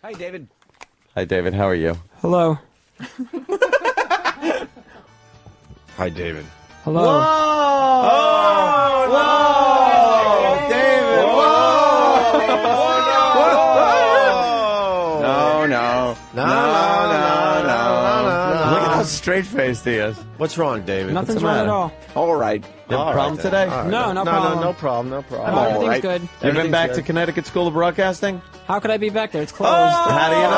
Hi, David. Hi, David. How are you? Hello. Hi, David. Hello. Whoa! Whoa! David! Whoa! No. Look at how straight-faced he is. What's wrong, David? Nothing's wrong at all. All right. You have a problem today? No, no problem. No problem. Everything's right. good. You been back to Connecticut School of Broadcasting? How could I be back there? It's closed. How do you know?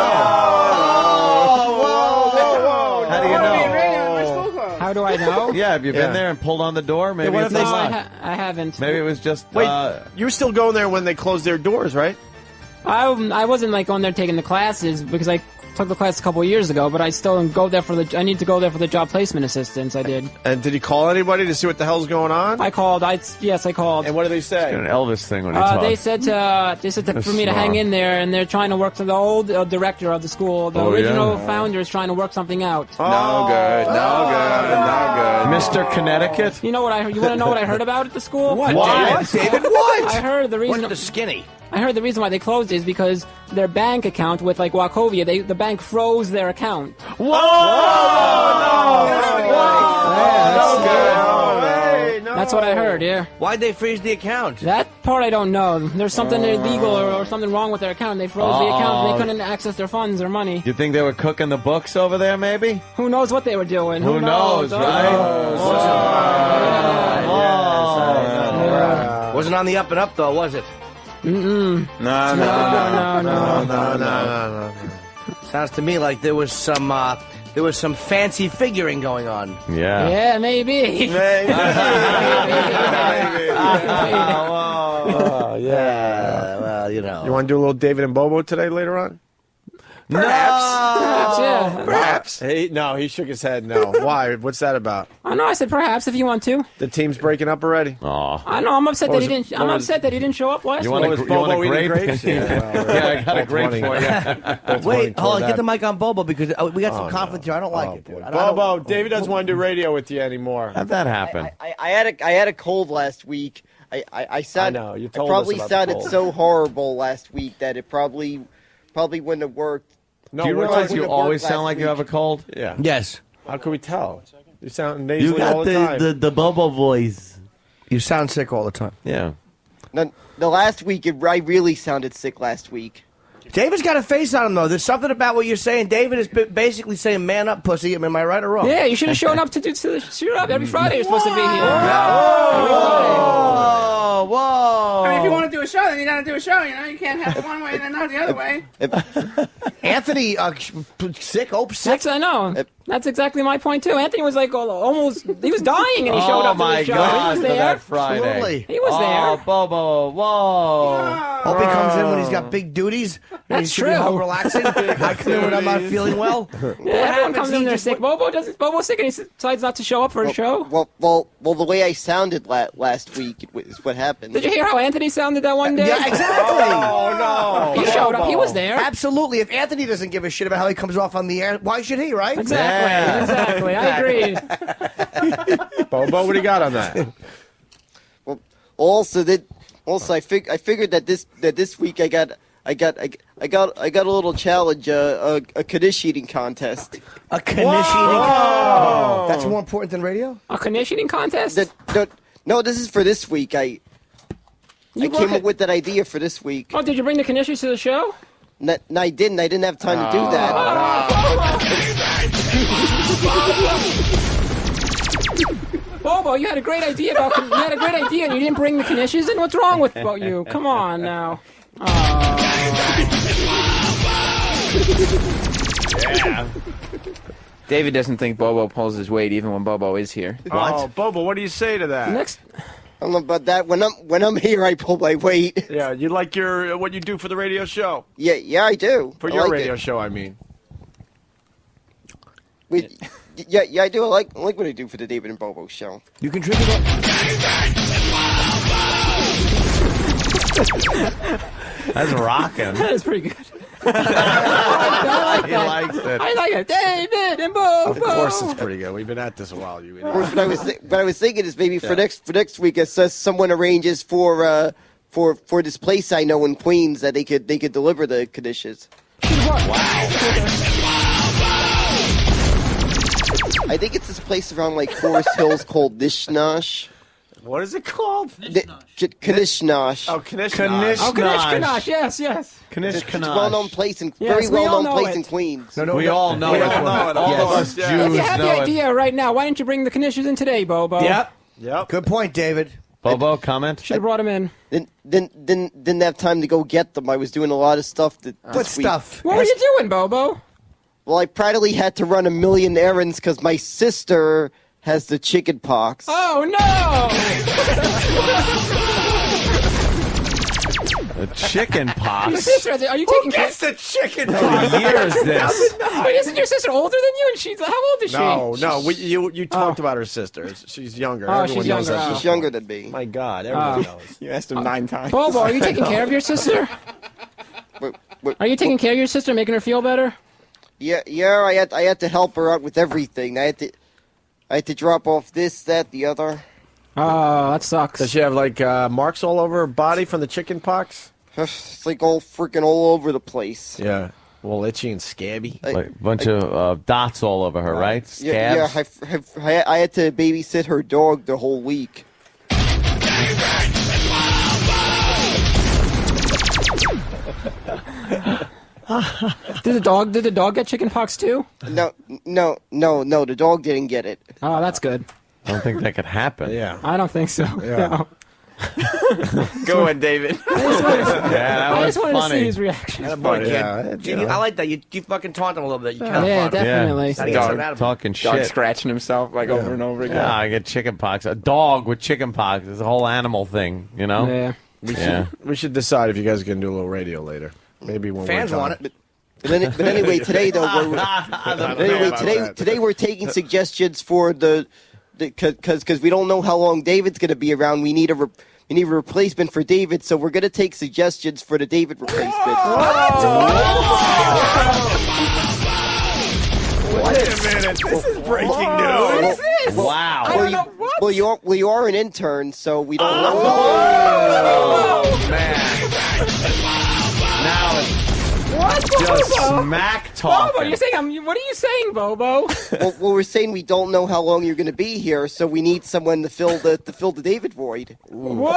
How do you know? How do I know? Yeah, have you been there and pulled on the door? Maybe what it's if they unlocked. I haven't. Maybe it was just... Wait, you were still going there when they closed their doors, right? I wasn't like going there taking the classes because I took the class a couple of years ago, but I still go there for the. I need to go there for the job placement assistance. I did. And did he call anybody to see what the hell's going on? I called. Yes, I called. And what did they say? an Elvis thing when he talks. They said for me to hang in there, and they're trying to work. The old director of the school, the original founder, is trying to work something out. No good. Mr. Connecticut? You know what you want to know what I heard about at the school? What, David? What? I heard the reason. What's the skinny? I heard the reason why they closed is because their bank account with like Wachovia, the bank froze their account. Whoa! That's what I heard. Yeah. Why'd they freeze the account? That part I don't know. There's something illegal or something wrong with their account. They froze the account. And they couldn't access their funds or money. You think they were cooking the books over there, maybe? Who knows what they were doing? Who knows, right? Wasn't on the up and up, though, was it? No. Sounds to me like there was some fancy figuring going on. Yeah. Yeah, maybe. Well, you know. You want to do a little David and Bobo today later on? Perhaps, yeah. Perhaps. He shook his head no. Why? What's that about? I know. I said perhaps if you want to. The team's breaking up already? Aw. I know. I'm upset that he didn't. I'm upset that he didn't show up last You week. want a grape? grapes? Yeah, I got a grape for you. Wait, hold on. Get the mic on Bobo because we got some conflict here. I don't like it, dude. Bobo, David doesn't want to do radio with you anymore. How'd that happen? I had a cold last week. I know, you told us probably about the sounded cold. so horrible last week that it probably wouldn't have worked. No, Do you realize you always sound like you have a cold? Yeah. Yes. How can we tell? You sound You nasally all got the time. the Bobo voice. You sound sick all the time. Yeah. The last week, I really sounded sick last week. David's got a face on him, though. There's something about what you're saying. David is basically saying, man up, pussy. Am I right or wrong? Yeah, you should have shown up to shoot up every Friday. You're supposed to be here. Whoa. I mean, if you want to do a show, then you got to do a show. You know, you can't have it one way and then not the other way. Anthony, sick. Six, I know. That's exactly my point too. Anthony was like almost. He was dying, and he showed up to the show. God, He was for there. that Friday. Absolutely. He was Oh, there. Bobo, whoa. Hope he comes in when he's got big duties. And That's he should be true. home relaxing. I come in when I'm not feeling well. Yeah, everyone comes in there sick. Bobo's sick, and he decides not to show up for a show. Well, the way I sounded last week is what happened. Did you hear how Anthony sounded that one day? Yeah, exactly. Oh, no. He showed up. He was there. Absolutely. If Anthony doesn't give a shit about how he comes off on the air, why should he, right? Exactly. Yeah. Exactly. I agree. Bobo, what do you got on that? Well, also I figured that this week I got a little challenge, a Kaddish eating contest. A Kanish eating contest. That's more important than radio? A Kanish eating contest? No, this is for this week. I came up with that idea for this week. Oh, did you bring the Kanishis to the show? No, I didn't. I didn't have time to do that. Bobo, you had a great idea and you didn't bring the Kanishis in? What's wrong with you? Come on now. Yeah. David doesn't think Bobo pulls his weight even when Bobo is here. Oh, Bobo, what do you say to that? Next. I don't know about that. When I'm here, I pull my weight. Yeah, you like what you do for the radio show? Yeah, I do. For I your like radio it. show, I mean. Yeah, I do. I like what I do for the David and Bobo show. You contribute. That's rocking. That is pretty good. I like He that. likes it. I like it. David and Bobo. Of course, it's pretty good. We've been at this a while, you idiot. What I was thinking is maybe for next week, it says someone arranges for this place I know in Queens that they could deliver the Kaddishes. I think it's this place around like Forest Hills called Nishnosh. What is it called? Kanishnosh. Oh, Kanishnosh. Oh, Kanish, yes. Kanish It's a well-known place in Yes, very we all well-known know place it. in Queens. We all know it. All of us Jews If you have the know it. idea right now, why didn't you bring the Kanishers in today, Bobo? Yep. Yep. Good point, David. Bobo, comment? Should have brought him in. Didn't have time to go get them. I was doing a lot of stuff this What week. stuff? What were you doing, Bobo? Well, I practically had to run a million errands because my sister has the chicken pox. Oh, no! The chicken Your pox. sister, are you taking care? Gets the chicken. What year is this? Wait, isn't your sister older than you? And she's how old is she? No. You talked about her sister. She's younger. Oh, Everyone she's knows younger. that. She's younger than me. My God, everyone knows. You asked him 9 times. Bobo, are you taking care of your sister? Are you taking care of your sister, making her feel better? Yeah. I had to help her out with everything. I had to drop off this, that, the other. Oh, that sucks. Does she have like marks all over her body from the chicken pox? It's like all freaking all over the place. Yeah. Well, itchy and scabby. Like a bunch of dots all over her, right? Yeah, Scabs? I had to babysit her dog the whole week. Did the dog get chicken pox too? No, the dog didn't get it. Oh, that's good. I don't think that could happen. Yeah. I don't think so. Yeah. No. Go ahead, David. Yeah, that I was just wanted to see funny. his reaction. That boy, kid. Yeah, You- I like that. You fucking taunt him a little bit. You kind of Yeah, definitely. Gotta get some Dog out of him. Talking Dog shit. scratching himself like over and over again. Yeah, I get chicken pox. A dog with chicken pox is a whole animal thing, you know? Yeah. We should decide if you guys are going to do a little radio later. Maybe when Fans we're done. want it. But anyway, today though, today we're taking suggestions for because we don't know how long David's going to be around. We need a replacement for David, so we're going to take suggestions for the David replacement. Wait a minute. This is breaking news. Wow. I don't know what. Well, you are an intern, so we don't know. Oh, man. Now it's What? just Bobo? smack Bobo, talking. you're saying what are you saying, Bobo? Well, we're saying we don't know how long you're going to be here, so we need someone to fill the David void. Whoa!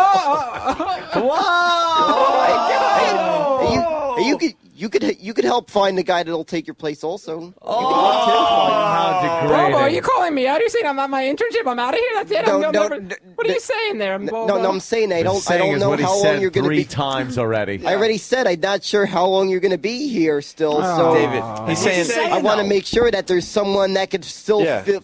You could help find the guy that'll take your place also. How Bobo, are degrading. you calling me out? Are you saying I'm not my internship? I'm out of here. That's it. No, I'm no, never... What are you saying there, Bobo? No, I'm saying I don't Saying is know what he how long said you're going to 3 be. times already. I already said I'm not sure how long you're going to be here still. So David, he's saying I want to make sure that there's someone that could still Yeah. fill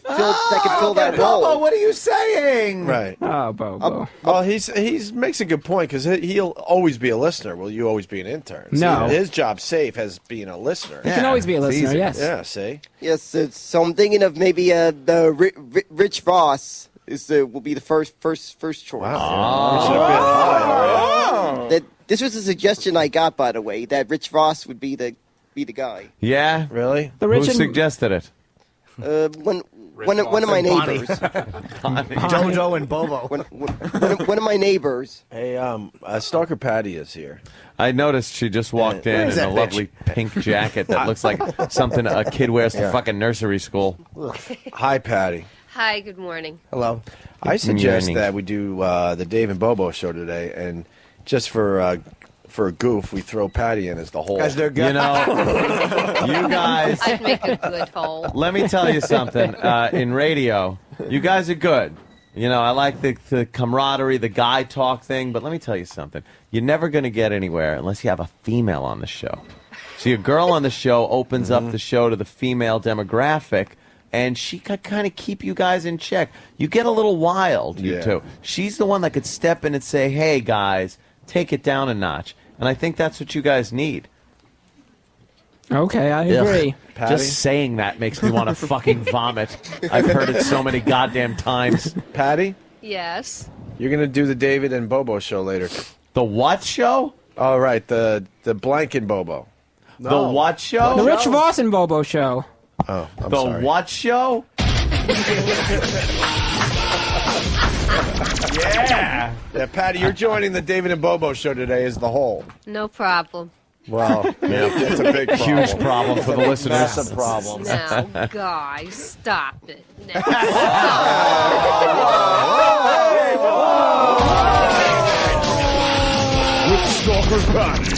that role. what are you saying? Right. Oh, Bobo. Well, he's makes a good point because he'll always be a listener. Will you always be an intern? No. See, his job's safe as being a listener. You can always be a it's listener, easy. yes. Yeah. See. Yes, so I'm thinking of maybe the Rich Voss will be the first choice. Wow. We should have been high. That this was a suggestion I got, by the way, that Rich Voss would be the guy. Yeah? Really? The Who rich and suggested it? One of my neighbors. Jojo and Bobo. one of my neighbors. Hey, Stalker Patti is here. I noticed she just walked in Where's in a that lovely pink jacket that looks like something a kid wears to Yeah. fucking nursery school. Hi, Patti. Hi, good morning. Hello. I suggest morning. that we do the Dave and Bobo show today, and just for a goof, we throw Patti in as the whole. Guys, they're good. You know, you guys, I'd make a good hole. let me tell you something. In radio, you guys are good. You know, I like the camaraderie, the guy talk thing, but let me tell you something. You're never going to get anywhere unless you have a female on the show. See, a girl on the show opens up the show to the female demographic, and she could kind of keep you guys in check. You get a little wild, you Yeah. two. She's the one that could step in and say, hey, guys, take it down a notch. And I think that's what you guys need. Okay, I agree. Patti? Just saying that makes me want to fucking vomit. I've heard it so many goddamn times. Patti, Yes. you're gonna do the David and Bobo show later. The what show? All right, the blanket Bobo. The what show? The Rich Voss and Bobo show. Oh, I'm The sorry. what show? Yeah. Yeah, Patti, you're joining the David and Bobo show today as the whole. No problem. Well, it's a big problem. Huge problem for the listeners. Massive problem. Now, guys, stop it. Now, Stalker Patti.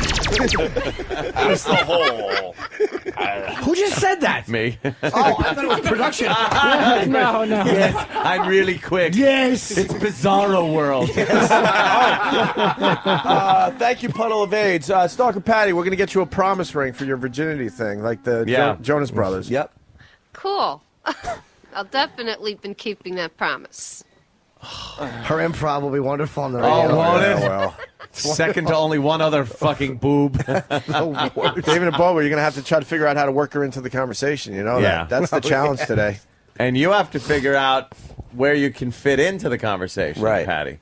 That's the whole. Who just said that? Me. Oh, I thought it was production. No. Yes, I'm really quick. Yes. It's Bizarro World. Thank you, Puddle of AIDS. Stalker Patti, we're going to get you a promise ring for your virginity thing, like the Jonas Brothers. Yep. cool. I'll definitely been keeping that promise. Her improv will be wonderful on the radio. Oh, won't it? Well. Second to only one other fucking boob. David and Bobo, you're going to have to try to figure out how to work her into the conversation. You know, Yeah. that's the challenge today. And you have to figure out where you can fit into the conversation, Right. Patty.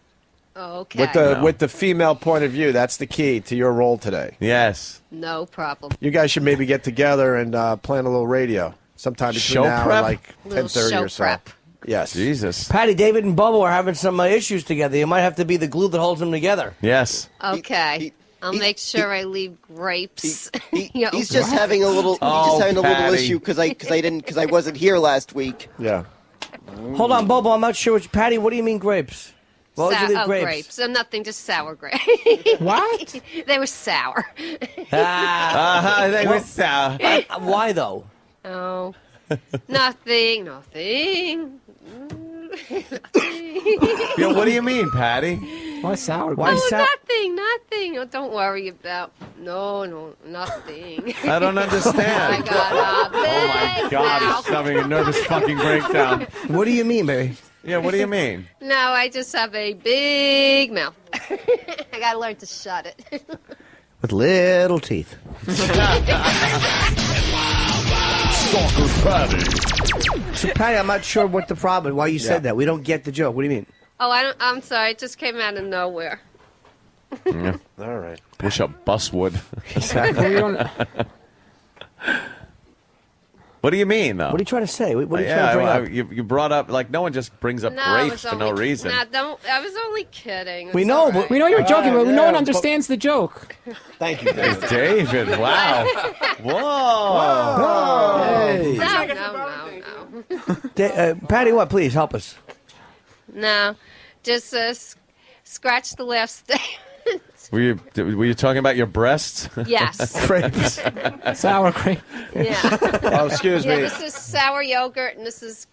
Okay. With the female point of view, that's the key to your role today. Yes. No problem. You guys should maybe get together and plan a little radio sometime between Show now prep? and like Little 10:30 show or so. prep. Yes. Jesus. Patty, David, and Bobo are having some issues together. You might have to be the glue that holds them together. Yes. Okay. I'll make sure I leave grapes. He's just having a little. Oh, he's just having a little Patty. issue because I wasn't here last week. Yeah. Hold on, Bobo. I'm not sure which. Patty, what do you mean grapes? What would you leave grapes? grapes. Nothing, just sour grapes. What? They were sour. They were sour. Why though? Oh, nothing. Yo, what do you mean, Patty? Why sour? Why Oh, sa- nothing. Oh, don't worry about. No, nothing. I don't I understand. got a Oh my big God, mouth. he's having a nervous fucking breakdown. What do you mean, baby? Yeah, what do you mean? No, I just have a big mouth. I gotta learn to shut it. With little teeth. Stalker Patti. So, Patty, I'm not sure what the problem is. Why you said that. We don't get the joke. What do you mean? Oh, I'm sorry. It just came out of nowhere. Yeah. All right. Wish a bus would. Exactly. We don't- What do you mean, though? What are you trying to say? What are you trying to bring up? you brought up, like, no one just brings up No, I grapes was for no only- reason. Nah, don't. I was only kidding. We It's know, all but right. we know you were joking, but no yeah, one but- understands the joke. Thank you, David. David, wow. Whoa. Hey. No. Patty, what? Please help us. No, just scratch the last statement. Were you talking about your breasts? Yes. Grapes. Sour cream. Yeah. Oh, excuse Yeah. me. This is sour yogurt, and this is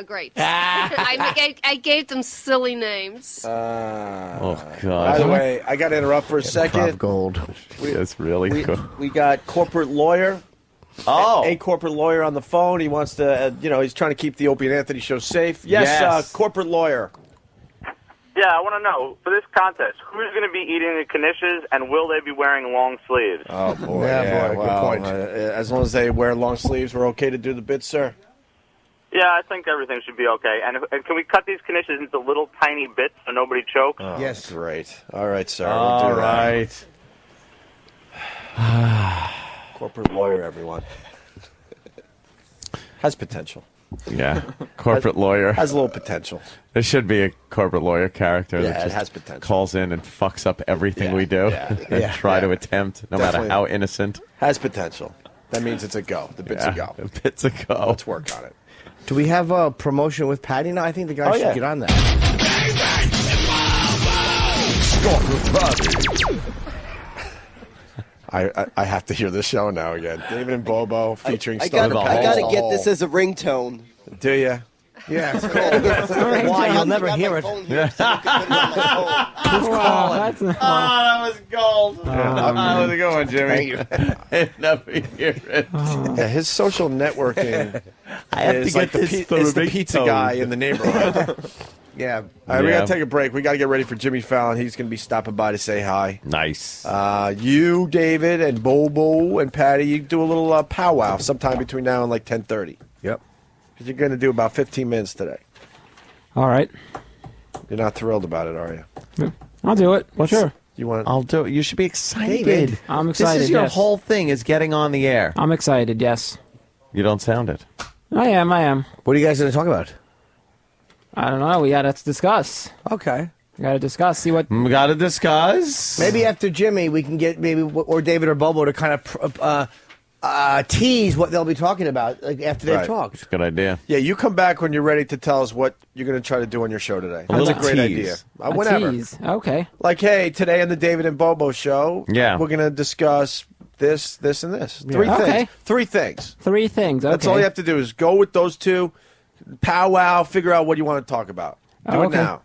grapes. I gave them silly names. Oh, By God. the way, I got to interrupt for a Prov second. gold. That's really cool. We got corporate lawyer. Oh. A corporate lawyer on the phone. He wants to, he's trying to keep the Opie and Anthony show safe. Yes, Yes. corporate lawyer. Yeah, I want to know, for this contest, who's going to be eating the knishes, and will they be wearing long sleeves? Oh, boy. Yeah, boy, good well, point. As long as they wear long sleeves, we're okay to do the bit, sir? Yeah, I think everything should be okay. And can we cut these knishes into little tiny bits so nobody chokes? Oh, Yes. Great. All right, sir. All we'll do right. that. Corporate lawyer, everyone. Has potential. Yeah. Corporate lawyer. Has a little potential. There should be a corporate lawyer character Yeah, that it just has potential. calls in and fucks up everything Yeah, we do yeah, and yeah, try to yeah. attempt, no Definitely. matter how innocent. Has potential. That means it's a go. The bit's a go. The bit's a go. Let's work on it. Do we have a promotion with Patty now? I think the guy Oh, should yeah. get on that. Stalker Patti. I have to hear this show now again. David and Bobo featuring I Stalker gotta, Patti. I gotta get this as a ringtone. Do you? Yeah. Why? Why? You'll never hear it. Wow, that's Oh, that was gold. How's it going, Jimmy? Never hear it. Yeah, his social networking I have is to like get this it's through the a pizza ringtone. guy in the neighborhood. Yeah. All right, we Yeah. got to take a break. We got to get ready for Jimmy Fallon. He's going to be stopping by to say hi. Nice. You, David, and Bobo and Patty, you do a little powwow sometime between now and like 10:30. Yep. Because you're going to do about 15 minutes today. all right. You're not thrilled about it, are you? I'll do it. Sure. You want? I'll do it. You should be excited. David. I'm excited. This is your yes. whole thing is getting on the air. I'm excited. Yes. You don't sound it. I am. What are you guys going to talk about? I don't know. We got to discuss. Okay. Gotta discuss. See what. Gotta discuss. Maybe after Jimmy, we can get or David or Bobo to kind of tease what they'll be talking about after they've talked. Good idea. Yeah, you come back when you're ready to tell us what you're going to try to do on your show today. That's a great idea. Whenever. Tease. Okay. Like, hey, today on the David and Bobo show, Yeah. we're going to discuss this, and this. Three things. Okay. 3 things. 3 things. Okay. That's all you have to do is go with those 2, powwow, figure out what you want to talk about. Do it now.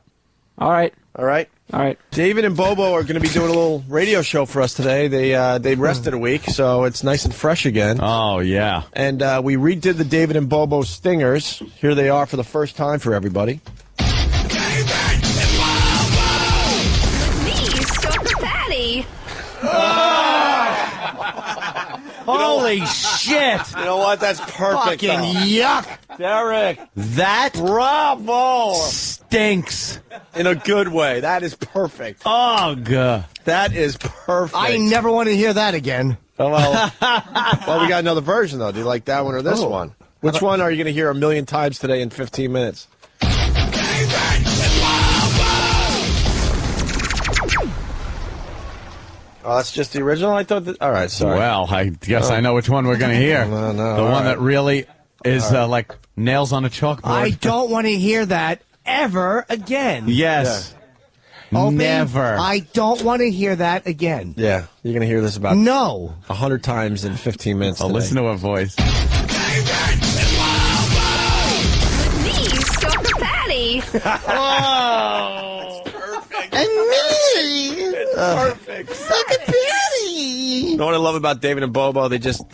All right. All right? All right. David and Bobo are going to be doing a little radio show for us today. They rested a week, so it's nice and fresh again. Oh, yeah. And we redid the David and Bobo stingers. Here they are for the first time for everybody. Me, Stalker Patti. Holy shit! You know what? That's perfect. Fucking yuck. Derek. That Bravo. stinks. In a good way. That is perfect. Ugh. That is perfect. I never want to hear that again. Oh, well, we got another version, though. Do you like that one or this one? Which one are you going to hear a million times today in 15 minutes? Oh, that's just the original? I thought that... All right, sorry. Well, I guess I know which one we're going to hear. No, the one right. that really is like nails on a chalkboard. I don't want to hear that ever again. Yes. Opie, Never. I don't want to hear that again. Yeah, you're going to hear this about No. 100 times in 15 minutes Oh, today. listen to her voice. Me, Stalker Patti. Oh, perfect. And me. Perfect. You know what I love about David and Bobo? They just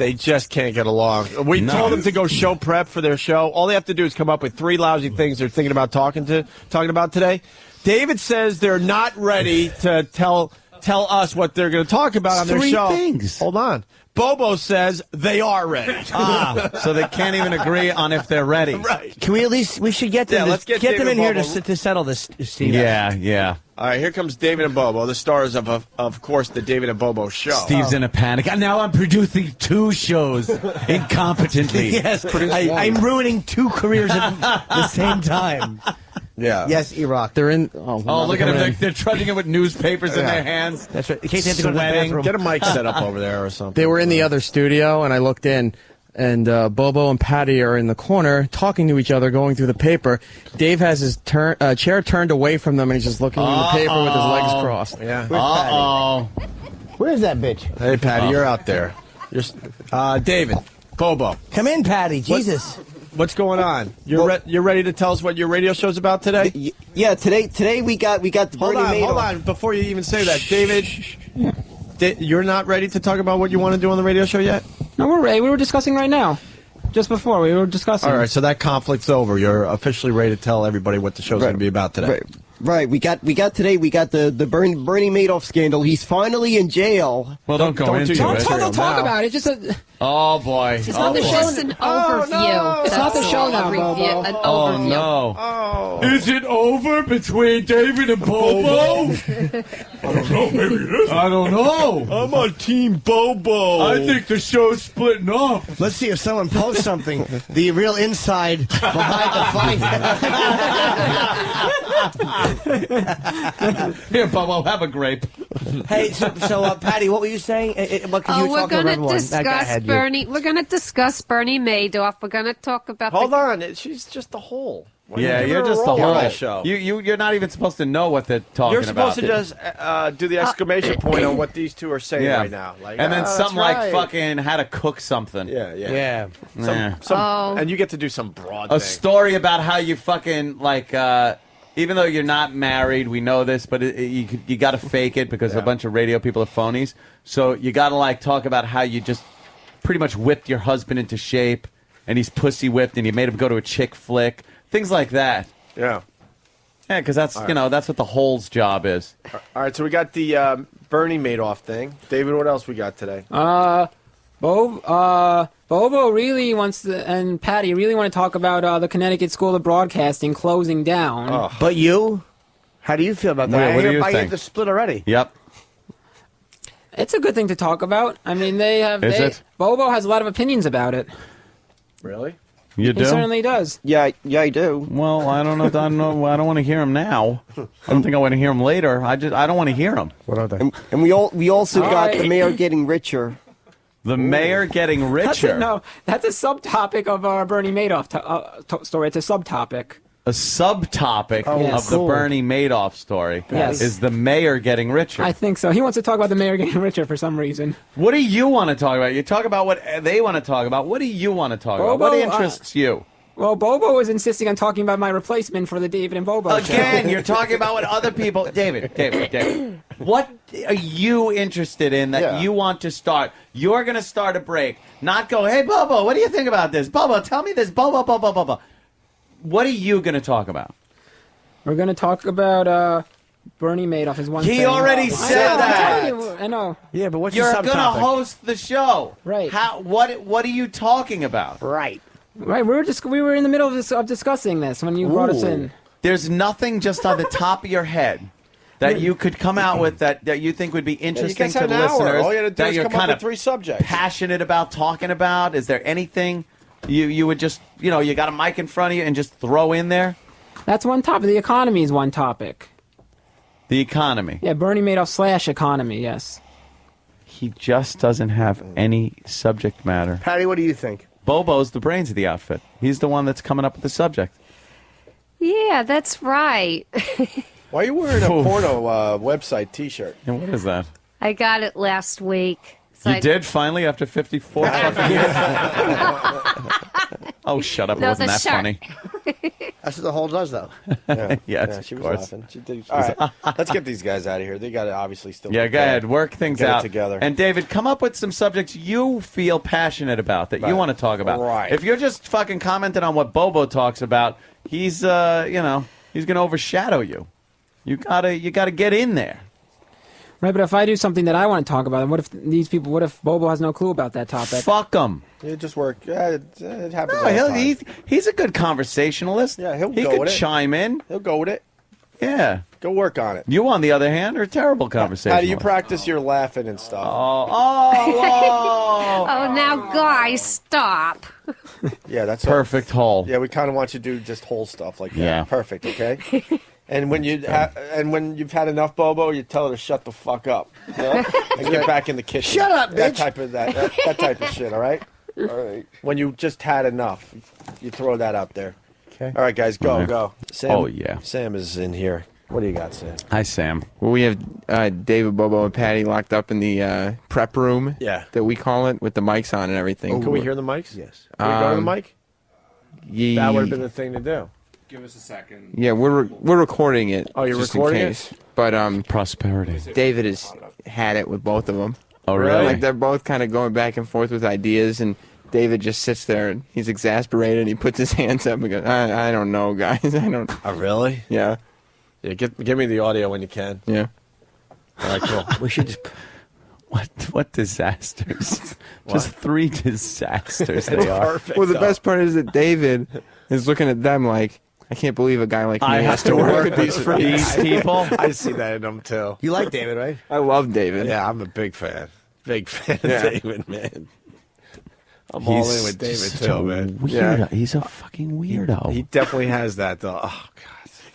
can't get along. We told them to go show prep for their show. All they have to do is come up with 3 lousy things they're thinking about talking about today. David says they're not ready to tell us what they're going to talk about on their 3 show. things. Hold on. Bobo says they are ready. So they can't even agree on if they're ready. Right. Can we at least, we should get them, let's get them David in here Bobo. to settle this, Steve. Yeah. All right, here comes David and Bobo, the stars of course, the David and Bobo show. Steve's in a panic. Now I'm producing 2 shows incompetently. Yes, I'm ruining 2 careers at the same time. Yeah. Yes, Iraq. They're in. Oh, look at them. They're trudging it with newspapers in their hands. That's right. In case they have to go to the Sweating. bathroom. Get a mic set up over there or something. They were in the other studio, and I looked in, and Bobo and Patti are in the corner talking to each other, going through the paper. Dave has his chair turned away from them, and he's just looking in the paper with his legs crossed. Yeah. Uh-oh. Where's that bitch? Hey, Patty, you're out there. David, Bobo, Come in, Patty. Jesus. what's going on? You're ready to tell us what your radio show's about today? Yeah, today we got the Bernie Madoff. Hold on. Before you even say that, David, you're not ready to talk about what you want to do on the radio show yet? No, we're ready. We were discussing right now. Just before we were discussing. All right, so that conflict's over. You're officially ready to tell everybody what the show's going to be about today. Right. We got the Bernie Madoff scandal. He's finally in jail. Well, don't go into Don't it. talk about it. Just Oh, boy. It's not just an overview. It's not the show now, Bobo. An Oh, overview. no. Oh. Is it over between David and Bobo? I don't know, maybe it is. I don't know. I'm on Team Bobo. I think the show's splitting up. Let's see if someone posts something. The real inside behind the fight. Here, Bobo, have a grape. Hey, so Patty, what were you saying? What could you We're talk to going to everyone? discuss Bernie. We're going to discuss Bernie Madoff. We're going to talk about. Hold on. She's just a hole. Yeah, you're just a on whole the show. You're not even supposed to know what they're talking You're supposed about. to just do the exclamation point on what these two are saying right now. Like, and then something like right. fucking how to cook something. Yeah. And you get to do some broad A thing. story about how you fucking like. Even though you're not married, we know this, but you got to fake it because a bunch of radio people are phonies. So you got to like talk about how you just pretty much whipped your husband into shape, and he's pussy whipped, and you made him go to a chick flick, things like that. Yeah. Yeah, because that's that's what the hole's job is. All right, so we got the Bernie Madoff thing. David, what else we got today? Bobo really wants to, and Patti really want to talk about the Connecticut School of Broadcasting closing down. But you? How do you feel about that? What do you I hear think? the split already. Yep. It's a good thing to talk about. I mean, Is it? Bobo has a lot of opinions about it. Really? You do? He certainly does. Yeah, I do. Well, I don't know. I don't want to hear him now. I don't think I want to hear him later. I don't want to hear him. What are they? And we also got the mayor getting richer. The mayor getting richer. That's a subtopic of our Bernie Madoff story. It's a subtopic. A subtopic of the Bernie Madoff story is the mayor getting richer. I think so. He wants to talk about the mayor getting richer for some reason. What do you want to talk about? You talk about what they want to talk about. What do you want to talk about? What interests you? Well, Bobo is insisting on talking about my replacement for the David and Bobo show. Again, you're talking about what other people... David. What are you interested in that you want to start? You're going to start a break, not go, hey, Bobo, what do you think about this? Bobo, tell me this. Bobo. What are you going to talk about? We're going to talk about Bernie Madoff is one thing. He already said that. I know. Yeah, but what's You're your going to subtopic? host the show. Right. What are you talking about? Right. Right, we were in the middle of discussing this when you brought us in. There's nothing just on the top of your head that you could come out with that you think would be interesting to the listeners. All you had to do that is you're come up kind with of 3 subjects. passionate about talking about. Is there anything you would just, you got a mic in front of you and just throw in there? That's one topic. The economy is one topic. The economy. Yeah, Bernie Madoff / economy, yes. He just doesn't have any subject matter. Patty, what do you think? Bobo's the brains of the outfit. He's the one that's coming up with the subject. Yeah, that's right. Why are you wearing a porno website T-shirt? And what is that? I got it last week. So You did finally after 54 fucking years? Oh, shut up. It wasn't that funny. That's what the whole does, though. Yes, she of was course. laughing. She did. All right, let's get these guys out of here. They got to obviously still. Yeah, go ahead. Work things get out it together. And David, come up with some subjects you feel passionate about that you want to talk about. Right. If you're just fucking commenting on what Bobo talks about, he's he's going to overshadow you. You gotta get in there. Right, but if I do something that I want to talk about, what if Bobo has no clue about that topic? Fuck him. It just work. It happens. No, all the time. he's a good conversationalist. Yeah, he could with it. chime in. He'll go with it. Yeah. Go work on it. You, on the other hand, are a terrible conversationalist. How do you practice your laughing and stuff? Oh, now, guys, stop. Yeah, that's perfect hole. Yeah, we kind of want you to do just whole stuff like that. Yeah. Perfect. Okay. And when you've had enough, Bobo, you tell her to shut the fuck up, and get back in the kitchen. Shut up, bitch. That type of shit. All right. All right. When you just had enough, you throw that out there. Okay. All right, guys, go. Sam, Oh, yeah. Sam is in here. What do you got, Sam? Hi, Sam. Well, we have David, Bobo, and Patty locked up in the prep room. Yeah. That we call it, with the mics on and everything. Can we hear the mics? Yes. Can we go to the mic? Yeah. That would have been the thing to do. Give us a second. Yeah, we're recording it. Oh, you're just recording in it? case. But Prosperity. David has had it with both of them. Oh, really? Like they're both kind of going back and forth with ideas, and David just sits there and he's exasperated. And he puts his hands up and goes, "I don't know, guys. I don't." Oh, really? Yeah. Yeah. Give me the audio when you can. Yeah. All right, cool. We should just... What disasters? Just 3 disasters they are. Perfect. Well, the best part is that David is looking at them like, I can't believe a guy like me I has have to work with these these people. I see that in them too. You like David, right? I love David. Yeah, I'm a big fan. Big fan of Yeah. David, man. I'm all in with David such too, a man. Weirdo. Yeah. He's a fucking weirdo. He definitely has that though. Oh God.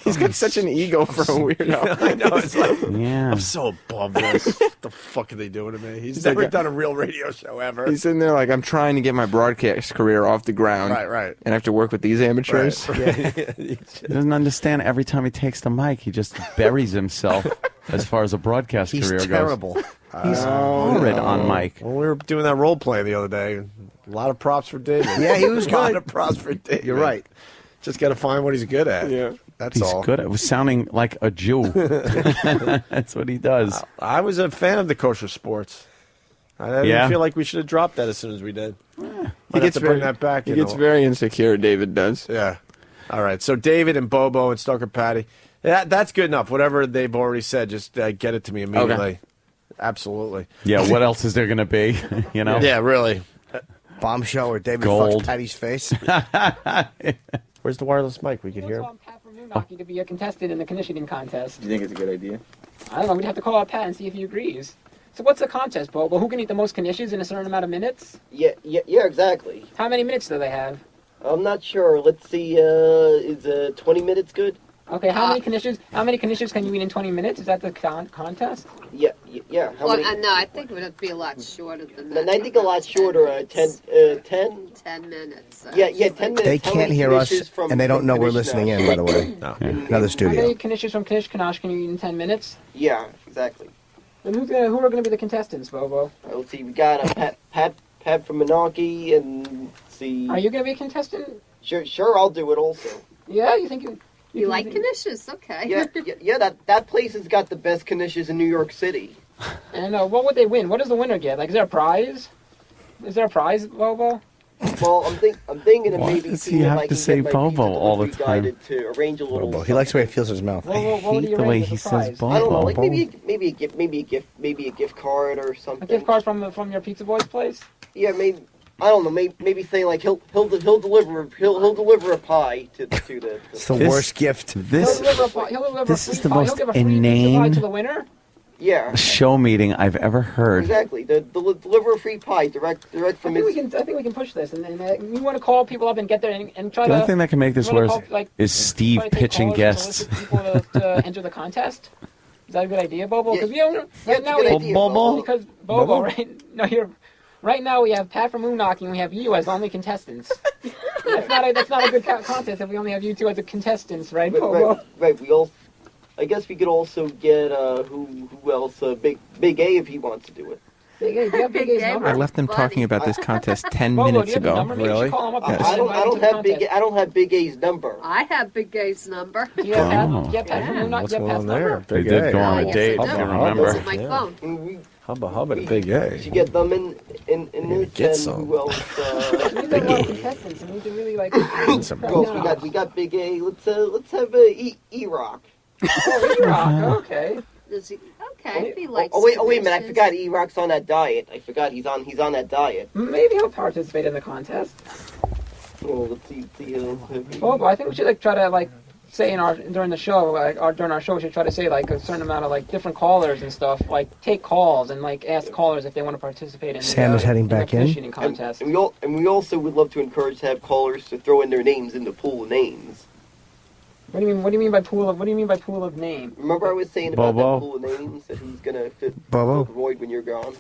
He's got such an ego for a weirdo. I know. It's like Yeah. I'm so bummed. What the fuck are they doing to me? He's never like done a real radio show ever. He's sitting there like, I'm trying to get my broadcast career off the ground. Right. And I have to work with these amateurs. He doesn't understand. Every time he takes the mic, he just buries himself as far as a broadcast He's career terrible. goes. He's horrid on mic. When we were doing that role play the other day, a lot of props for David. Yeah, he was A lot good. of props for David. You're right. Just got to find what he's good at. Yeah. That's He's all. good. It was sounding like a Jew. That's what he does. I was a fan of the kosher sports. I didn't Yeah? feel like we should have dropped that as soon as we did. He gets to bring that back. He you gets know. very insecure, David does. Yeah. All right. So David and Bobo and Stoker Patty. That's good enough. Whatever they've already said, just get it to me immediately. Okay. Absolutely. Yeah, what else is there going to be? You know? Yeah, really. Bombshell where David Gold. fucks Patty's face. Where's the wireless mic? We could hear him. Call Pat from New Hockey to be a contestant in the conditioning contest. Do you think it's a good idea? I don't know. We'd have to call out Pat and see if he agrees. So what's the contest, Bobo? Who can eat the most conditions in a certain amount of minutes? Yeah, exactly. How many minutes do they have? I'm not sure. Let's see. Is 20 minutes good? Okay, how many conditions can you eat in 20 minutes? Is that the contest? Yeah. How Well, many? no, I think it would be a lot shorter than that. And I think a lot shorter. 10. 10 minutes. Yeah, 10 minutes. They How can't many hear us, finishes from- and they don't from know we're Knish listening Knosh? in, by the way. No. Another How many studio. conditions from Knish Knosh can you eat in 10 minutes? Yeah, exactly. And who are going to be the contestants, Bobo? Let's see. We got a Pat from Menarche, and let's see. Are you going to be a contestant? Sure. I'll do it also. Yeah, you think You like Knishes, okay. Yeah. That place has got the best Knishes in New York City. And what would they win? What does the winner get? Like, is there a prize? Is there a prize, Bobo? Well, I'm thinking of Why maybe does he seeing if have I to can say get my Bobo pizza all the delivery time? guy to arrange a little. Bobo. He likes the way it feels in his mouth. What would hate you the way arrange as he a says prize? Bobo. I don't know, like maybe a gift card or something. A gift card from your Pizza Boy's place? Yeah, maybe. I don't know. Maybe say like he'll deliver a pie to the. It's the worst gift. He'll deliver a pie. He'll deliver This a is free the pie. most He'll give a free pizza pie inane to the winner. Yeah. show meeting I've ever heard. Exactly. The deliver a free pie direct from his. I think we can push this, and you want to call people up and get there and try The to. only thing that can make this you wanna worse call, is Steve try to take pitching callers and guests. solicit people to enter the contest. Is that a good idea, Bobo? Because right now good we idea, Bobo? because Bobo, right now we have Pat from Moonknocking, and we have you as the only contestants. that's not a good contest if we only have you two as the contestants, right, Bobo? Right. I guess we could also get who else? Big A if he wants to do it. Big A, do you have Big A's number? I left them talking about this contest 10 Bobo, minutes do you have his ago. number? Maybe you should call him up and I invite him don't to the have contest. I don't have Big A's number. I have Big A's number. Do you have Pat, Oh. do you have Pat from Moonknocking? What's Do you have going on Pat's there? number? They did go on a Yes, date, I if do. you It's remember. on my phone. Hubba, the Big A. To get them in Get this, some. and who else? We need a lot of contestants, and we need to really like. Some Who else we got Big A. Let's have E-Rock. Oh, E-Rock, okay. Okay, if he likes wait a minute! I Knishes. forgot E-Rock's on that diet. I forgot he's on that diet. Maybe he'll participate in the contest. Oh, let's see. Well, I think we should try to say during the show, during our show, we should try to say a certain amount of different callers and stuff, take calls and ask callers if they want to participate in. Sam is heading back in. Eating contest. And we also would love to encourage to have callers to throw in their names in the pool of names. What do you mean? What do you mean by pool of name? Remember I was saying about Bobo? that pool of names that who's gonna Bobo? fill the void when you're gone.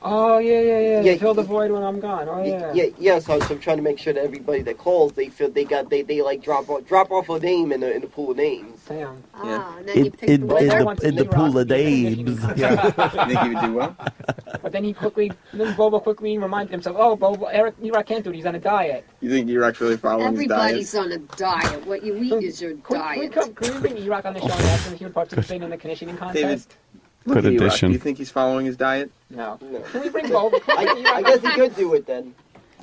Oh yeah. Yeah, Fill the void when I'm gone. Oh yeah. Yeah. So I'm trying to make sure that everybody that calls, they drop off a name in the pool of names. Damn. Ah, and then you pick the winner. In the pool of names. You think he would do well? But then Bobo quickly reminded himself, oh, Bobo, E-Rock can't do it. He's on a diet. You think E-Rock's really following his diet? Everybody's on a diet. What you eat is your diet. Can we bring E-Rock on the show and ask him if he would participate in the conditioning contest? Look Good at E-Rock. addition. Do you think he's following his diet? No. No. Can we bring Bobo? I guess he could do it then.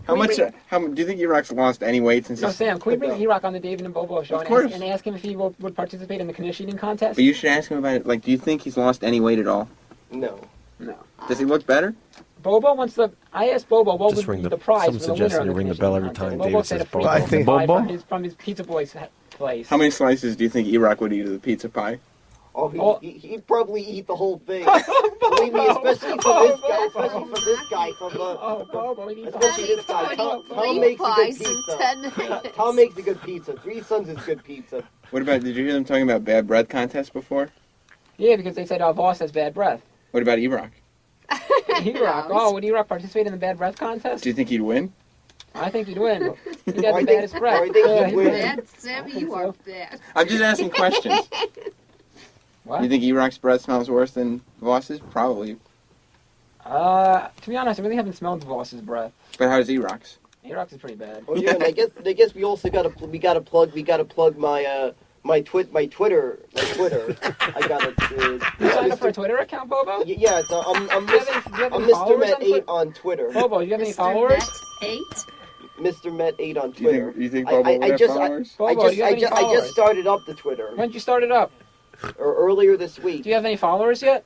How do you think E-Rock's lost any weight since No, he's... Sam, can we bring E-Rock on the David and Bobo show Of course. and ask him if he would participate in the conditioning contest? But you should ask him about it. Do you think he's lost any weight at all? No. No. Does he look better? Bobo wants the. I asked Bobo what Just would ring be the- the prize someone for the winner suggested of the you ring the conditioning bell every contest. time Bobo David said says a free Bobo. I think- pie Bobo? from his Pizza Boy's place. How many slices do you think E-Rock would eat of the pizza pie? Oh, he'd probably eat the whole thing. Believe me, especially for this guy, from the. Oh, Bobo, he needs Especially this guy. Tom makes a good pizza. Tom makes a good pizza. Three Sons is good pizza. What about, did you hear them talking about bad breath contests before? Yeah, because they said Voss has bad breath. What about E-Rock? E-Rock. Oh, would E-Rock participate in the bad breath contest? Do you think he'd win? I think he'd win. He'd I have the think- baddest breath. I think he'd he'd win. Bad, Sammy, you are bad. I'm just asking questions. What? You think E-Rock's breath smells worse than Voss's? Probably. To be honest, I really haven't smelled Voss's breath. But how's E-Rock's? E-Rock's is pretty bad. Oh yeah, and I guess we also gotta plug my Twitter. I got it. You signed up for a Twitter account, Bobo? Yeah, so I'm Do you have I'm any Mr. followers Met on 8 on Twitter. Bobo, do you have any Mr. followers? Met 8? Mr. Met 8 on Do you Twitter. think, you think Bobo would have followers? Bobo, do you have any I just followers? started up the Twitter When did you start it up? or earlier this week. Do you have any followers yet?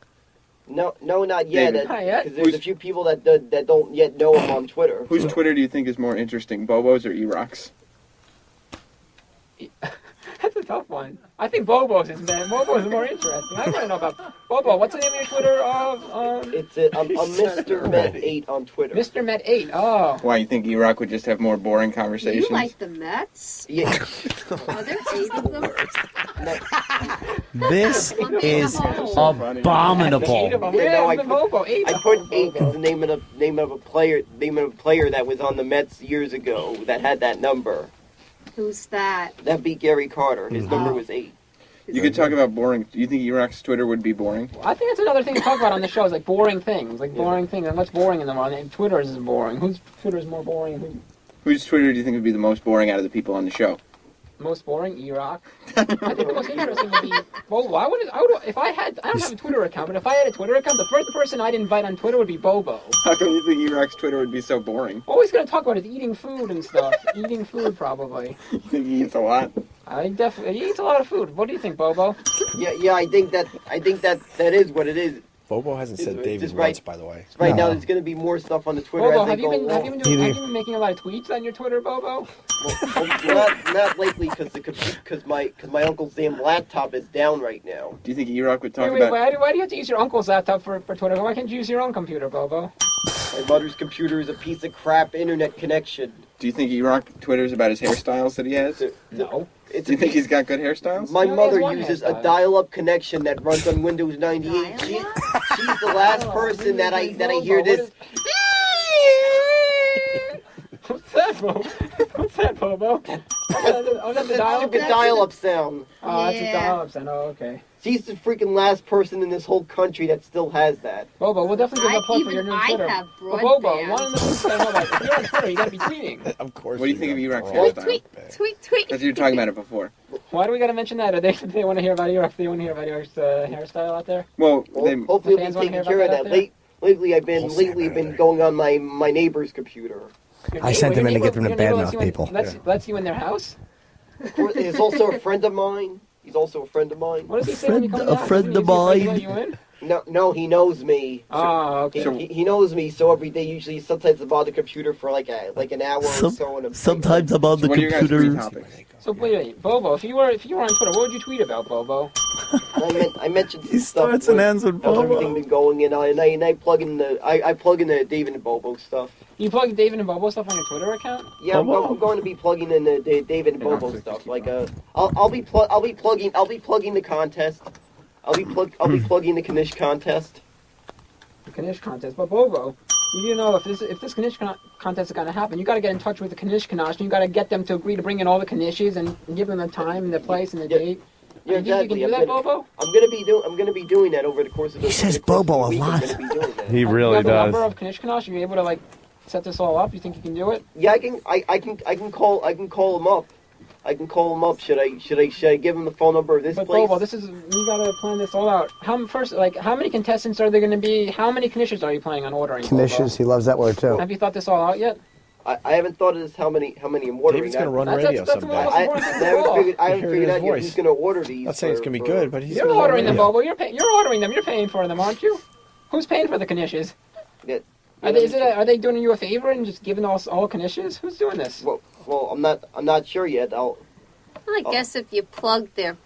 No, not yet. David. Not yet? Because there's a few people that don't yet know him on Twitter. Whose Twitter do you think is more interesting, Bobo's or E-Rock's? That's a tough one. I think Bobo's is more interesting. I want to know about Bobo. What's the name of your Twitter? It's I'm Mr. Met8 on Twitter. Mr. Met8. Oh. Why, you think E-Rock would just have more boring conversations? You like the Mets? Yeah. Are there 8 of them? This is abominable. Yeah, I put 8 as the name of a player that was on the Mets years ago that had that number. Who's that? That'd be Gary Carter. His number was 8. You could talk about boring. Do you think E-Rock's Twitter would be boring? I think that's another thing to talk about on the show is like boring things. Like boring things. And what's boring in them? And Twitter is boring. Whose Twitter is more boring? Whose Twitter do you think would be the most boring out of the people on the show? Most boring? E-Rock. I think the most interesting would be Bobo. I don't have a Twitter account, but if I had a Twitter account, the first person I'd invite on Twitter would be Bobo. How come you think E-Rock's Twitter would be so boring? All he's going to talk about is eating food and stuff. Eating food, probably. You think he eats a lot? He eats a lot of food. What do you think, Bobo? Yeah, I think that is what it is. Bobo hasn't said David right, once, by the way. Right now, there's going to be more stuff on the Twitter. Bobo, as have you been making a lot of tweets on your Twitter, Bobo? Well, not lately, because my Uncle Sam's laptop is down right now. Do you think E-Rock would talk about? Why do you have to use your uncle's laptop for Twitter? Why can't you use your own computer, Bobo? My mother's computer is a piece of crap internet connection. Do you think E-Rock Twitter's about his hairstyles that he has? No. Do you think he's got good hairstyles? My mother uses a dial-up connection that runs on Windows 98. She's the last person that I hear this. What's that, Bobo? What's that, Bobo? Oh, that's the dial-up sound. Oh, that's a dial-up sound. Oh, okay. She's the freaking last person in this whole country that still has that. Bobo, we'll definitely give a plug for your new Twitter. I have broadband. Bobo, one of the things I know about if you're on Twitter, you gotta be tweeting. Of course. What do you think of E-Rock's hairstyle? Tweet. Because you were talking about it before. Why do we gotta mention that? Do they want to hear about E-Rock? Do they want to hear about E-Rock's hairstyle out there? Well hopefully we'll be taking care of that. Lately, I've been going on my neighbor's computer. I sent them in to get them to badmouth people. Let's you in their house? He's also a friend of mine. What does he say when you come to A friend of mine. No, he knows me. Oh, okay. He knows me, so every day, usually, sometimes I'm on the computer for like an hour or so. And Sometimes I'm on the computer. So wait, Bobo, if you were on Twitter, what would you tweet about, Bobo? I mentioned some stuff. Starts and ends with Bobo. Everything been going, and I plug in the David and Bobo stuff. You plug David and Bobo stuff on your Twitter account? Yeah, I'm going to be plugging in the David and Bobo stuff. Like I'll be plugging the contest. I'll be plugging the Knish contest. The Knish contest, but Bobo, you need to know if this Knish contest is going to happen. You got to get in touch with the Knish Kanash, and you got to get them to agree to bring in all the Knishes and give them the time and the place and the date. Yeah, exactly. You can do that, Bobo? I'm gonna be doing that over the course of the. He says Bobo a lot. He really does. The number of Knish Kanash, are you able to set this all up? You think you can do it? Yeah, I can call him up. I can call him up. Should I give him the phone number of this place? Bobo, you gotta plan this all out. How many contestants are there gonna be? How many Knishes are you planning on ordering? Knishes, he loves that word too. Have you thought this all out yet? I haven't thought of this. How many I'm ordering? David's gonna run radio someday. I haven't figured out yet who's gonna order these. Not saying it's gonna be good, but you're ordering them, Bobo. You're ordering them. You're paying for them, aren't you? Who's paying for the Knishes? Yeah. Are they doing you a favor and just giving us all Knishes? Who's doing this? Well, I'm not sure yet. I guess if you plug their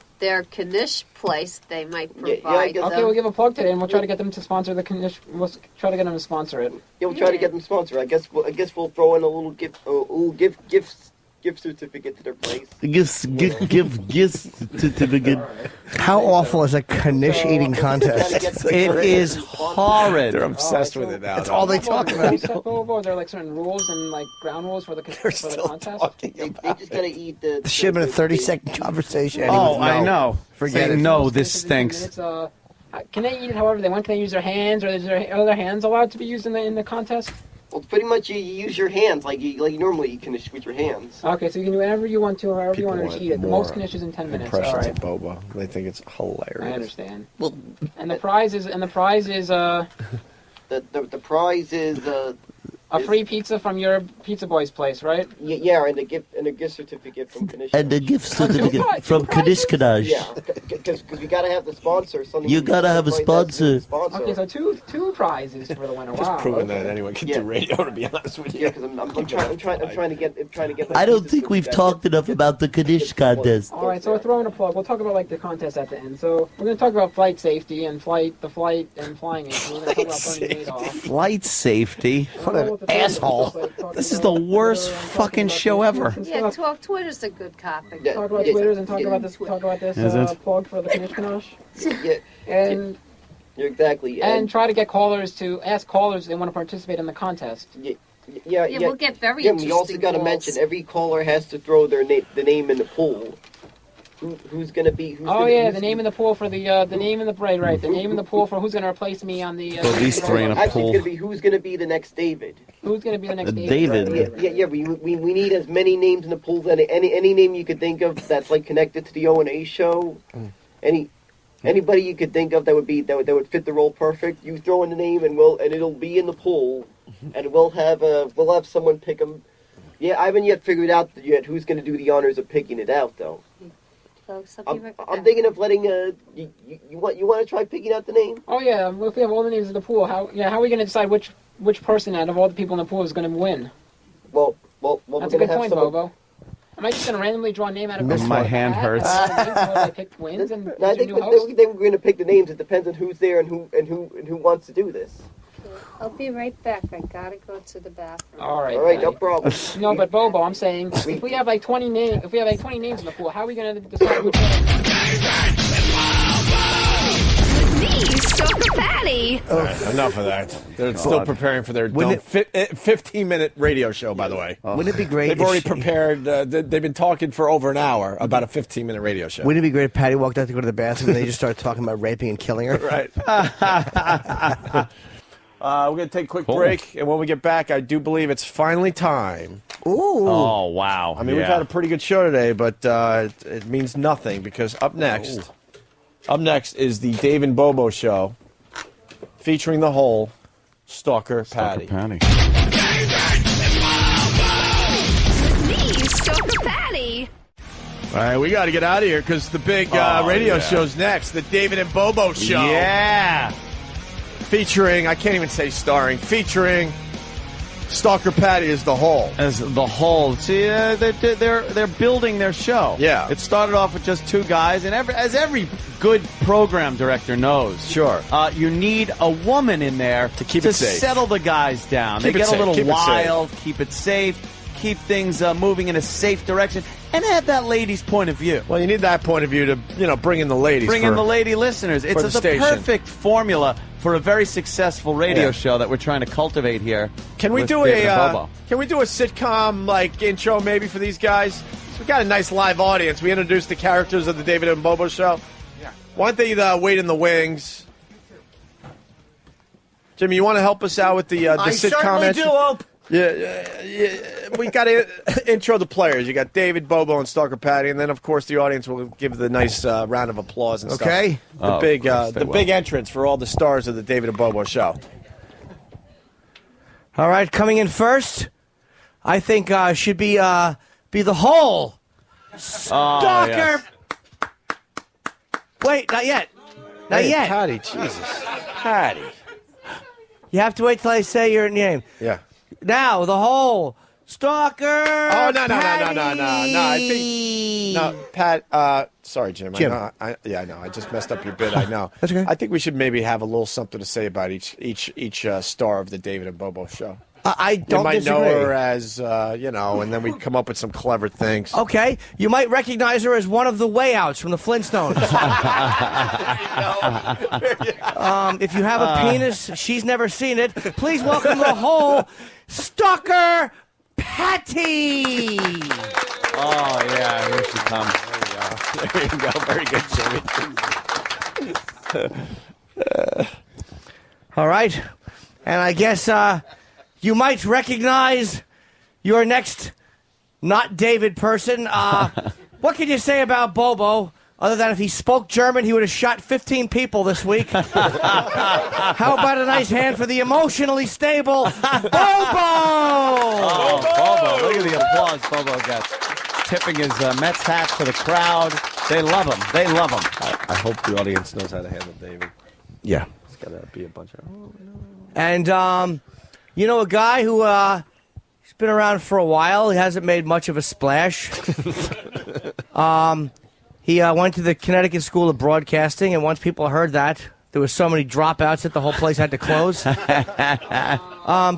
Knish place, they might provide them. Okay, we'll give a plug today, and we'll try to get them to sponsor the Knish. We'll try to get them to sponsor it. Yeah, we'll try to get them sponsored. I guess we'll throw in a little gift certificate to their place. Gift certificate. How awful is a Knish eating contest? It is horrid. They're obsessed with it now. That's all they talk about. Are there certain rules and ground rules for the contest? They just gotta eat the. This should have been a 30-second conversation. Oh, I know. Forget it. No, this stinks. Can they eat it however they want? Can they use their hands, or are their hands allowed to be used in the contest? Well, pretty much you use your hands like normally you can with your hands. Okay, so you can do whatever you want to, however you want to eat it. The most Knishes in 10 minutes. Impressions of Bobo. They think it's hilarious. I understand. Well, and the prize is the prize is a free pizza from your Pizza Boy's place, right? Yeah, and a gift certificate from Kanishkanash. And a gift certificate from Kanishkanash. Yeah, because you gotta have the sponsor. You gotta have a sponsor. Okay, so two prizes for the winner. Just wow. proving that anyone can do radio, to be honest with you. Yeah, because I'm trying to get. I don't think we've talked enough about the Kanish contest. All right, so we're throwing a plug. We'll talk about like the contest at the end. So we're going to talk about flight safety and the flight and flying it. We're going to talk about turning the gate off. Flight safety. What an asshole. This is the worst fucking show ever. Yeah, Twitter's a good topic. Talk about Twitters and talk about this plug for the Kanishkanash. Yeah, and exactly. And try to get callers to ask callers if they want to participate in the contest. Yeah, we'll get very interesting. We also got to mention every caller has to throw the name in the pool. Who's going to be? The name in the pool for the name in the right. The name in the pool for who's going to replace me on the. These three in a Actually, pool. it's going to be who's going to be the next David. Who's going to be the next David? Yeah. We need as many names in the pool as any name you could think of that's like connected to the O&A show. Anybody you could think of that would fit the role perfect. You throw in the name and it'll be in the pool, and we'll have someone pick them. Yeah, I haven't yet figured out yet who's going to do the honors of picking it out though. Folks, I'm thinking of letting you want to try picking out the name? Oh yeah, if we have all the names in the pool, how are we going to decide which person out of all the people in the pool is going to win? Well, that's a good point, Bobo. Am I just going to randomly draw a name out of the My hand hurts. I pick wins and I think they were going to pick the names. It depends on who's there and who wants to do this. I'll be right back. I gotta go to the bathroom. All right, no problem. No, but Bobo, I'm saying if we have like 20 names, in the pool, how are we going to decide which one? Stalker Patti. All right, enough of that. They're still preparing for their 15-minute radio show, by the way. Wouldn't it be great? They've already prepared. They've been talking for over an hour about a 15-minute radio show. Wouldn't it be great if Patti walked out to go to the bathroom and they just started talking about raping and killing her? Right. We're going to take a quick break, and when we get back, I do believe it's finally time. Ooh. Oh, wow. I mean, we've had a pretty good show today, but it means nothing because up next is the Dave and Bobo show featuring the whole Stalker Patti. Stalker Patti. All right, we got to get out of here because the big radio show's next, the David and Bobo show. Yeah. Featuring, I can't even say starring, featuring Stalker Patti as the whole. As the whole. See, they're building their show. Yeah. It started off with just two guys, and as every good program director knows, sure, you need a woman in there to keep it safe, settle the guys down. They get a little wild, keep it safe, keep things moving in a safe direction, and have that lady's point of view. Well, you need that point of view to, bring in the ladies. Bring in the lady listeners. It's the perfect formula for a very successful radio show that we're trying to cultivate here. Can we do a sitcom like intro maybe for these guys? So we got a nice live audience. We introduced the characters of the David and Bobo show. Yeah. Why don't they wait in the wings? Jimmy, you want to help us out with the sitcom? I certainly do, Ope. Yeah, we got to intro the players. You got David, Bobo, and Stalker Patti, and then of course the audience will give the nice round of applause and stuff. Okay. The big entrance for all the stars of the David and Bobo show. All right, coming in first, I think should be the whole Stalker. Yes. Wait, not yet. Not yet. Patti, Jesus, Patti. You have to wait till I say your name. Yeah. Now, the whole Stalker. Oh, no. Patti. I think Pat. Sorry, Jim. I know. I just messed up your bit. I know. That's okay. I think we should maybe have a little something to say about each star of the David and Bobo show. I don't You might disagree. know her as, and then we come up with some clever things. Okay. You might recognize her as one of the way outs from the Flintstones. If you have a penis, she's never seen it. Please welcome the whole Stalker Patti. Oh, yeah, here she comes. There you go. Very good, Jimmy. All right. And I guess you might recognize your next not David person. What can you say about Bobo? Other than if he spoke German, he would have shot 15 people this week. How about a nice hand for the emotionally stable Bobo? Oh, Bobo. Look at the applause Bobo gets. Tipping his Mets hat to the crowd. They love him. They love him. I hope the audience knows how to handle David. Yeah. It's got to be a bunch of... And, you know, a guy who he's been around for a while. He hasn't made much of a splash. He went to the Connecticut School of Broadcasting, and once people heard that, there were so many dropouts that the whole place had to close.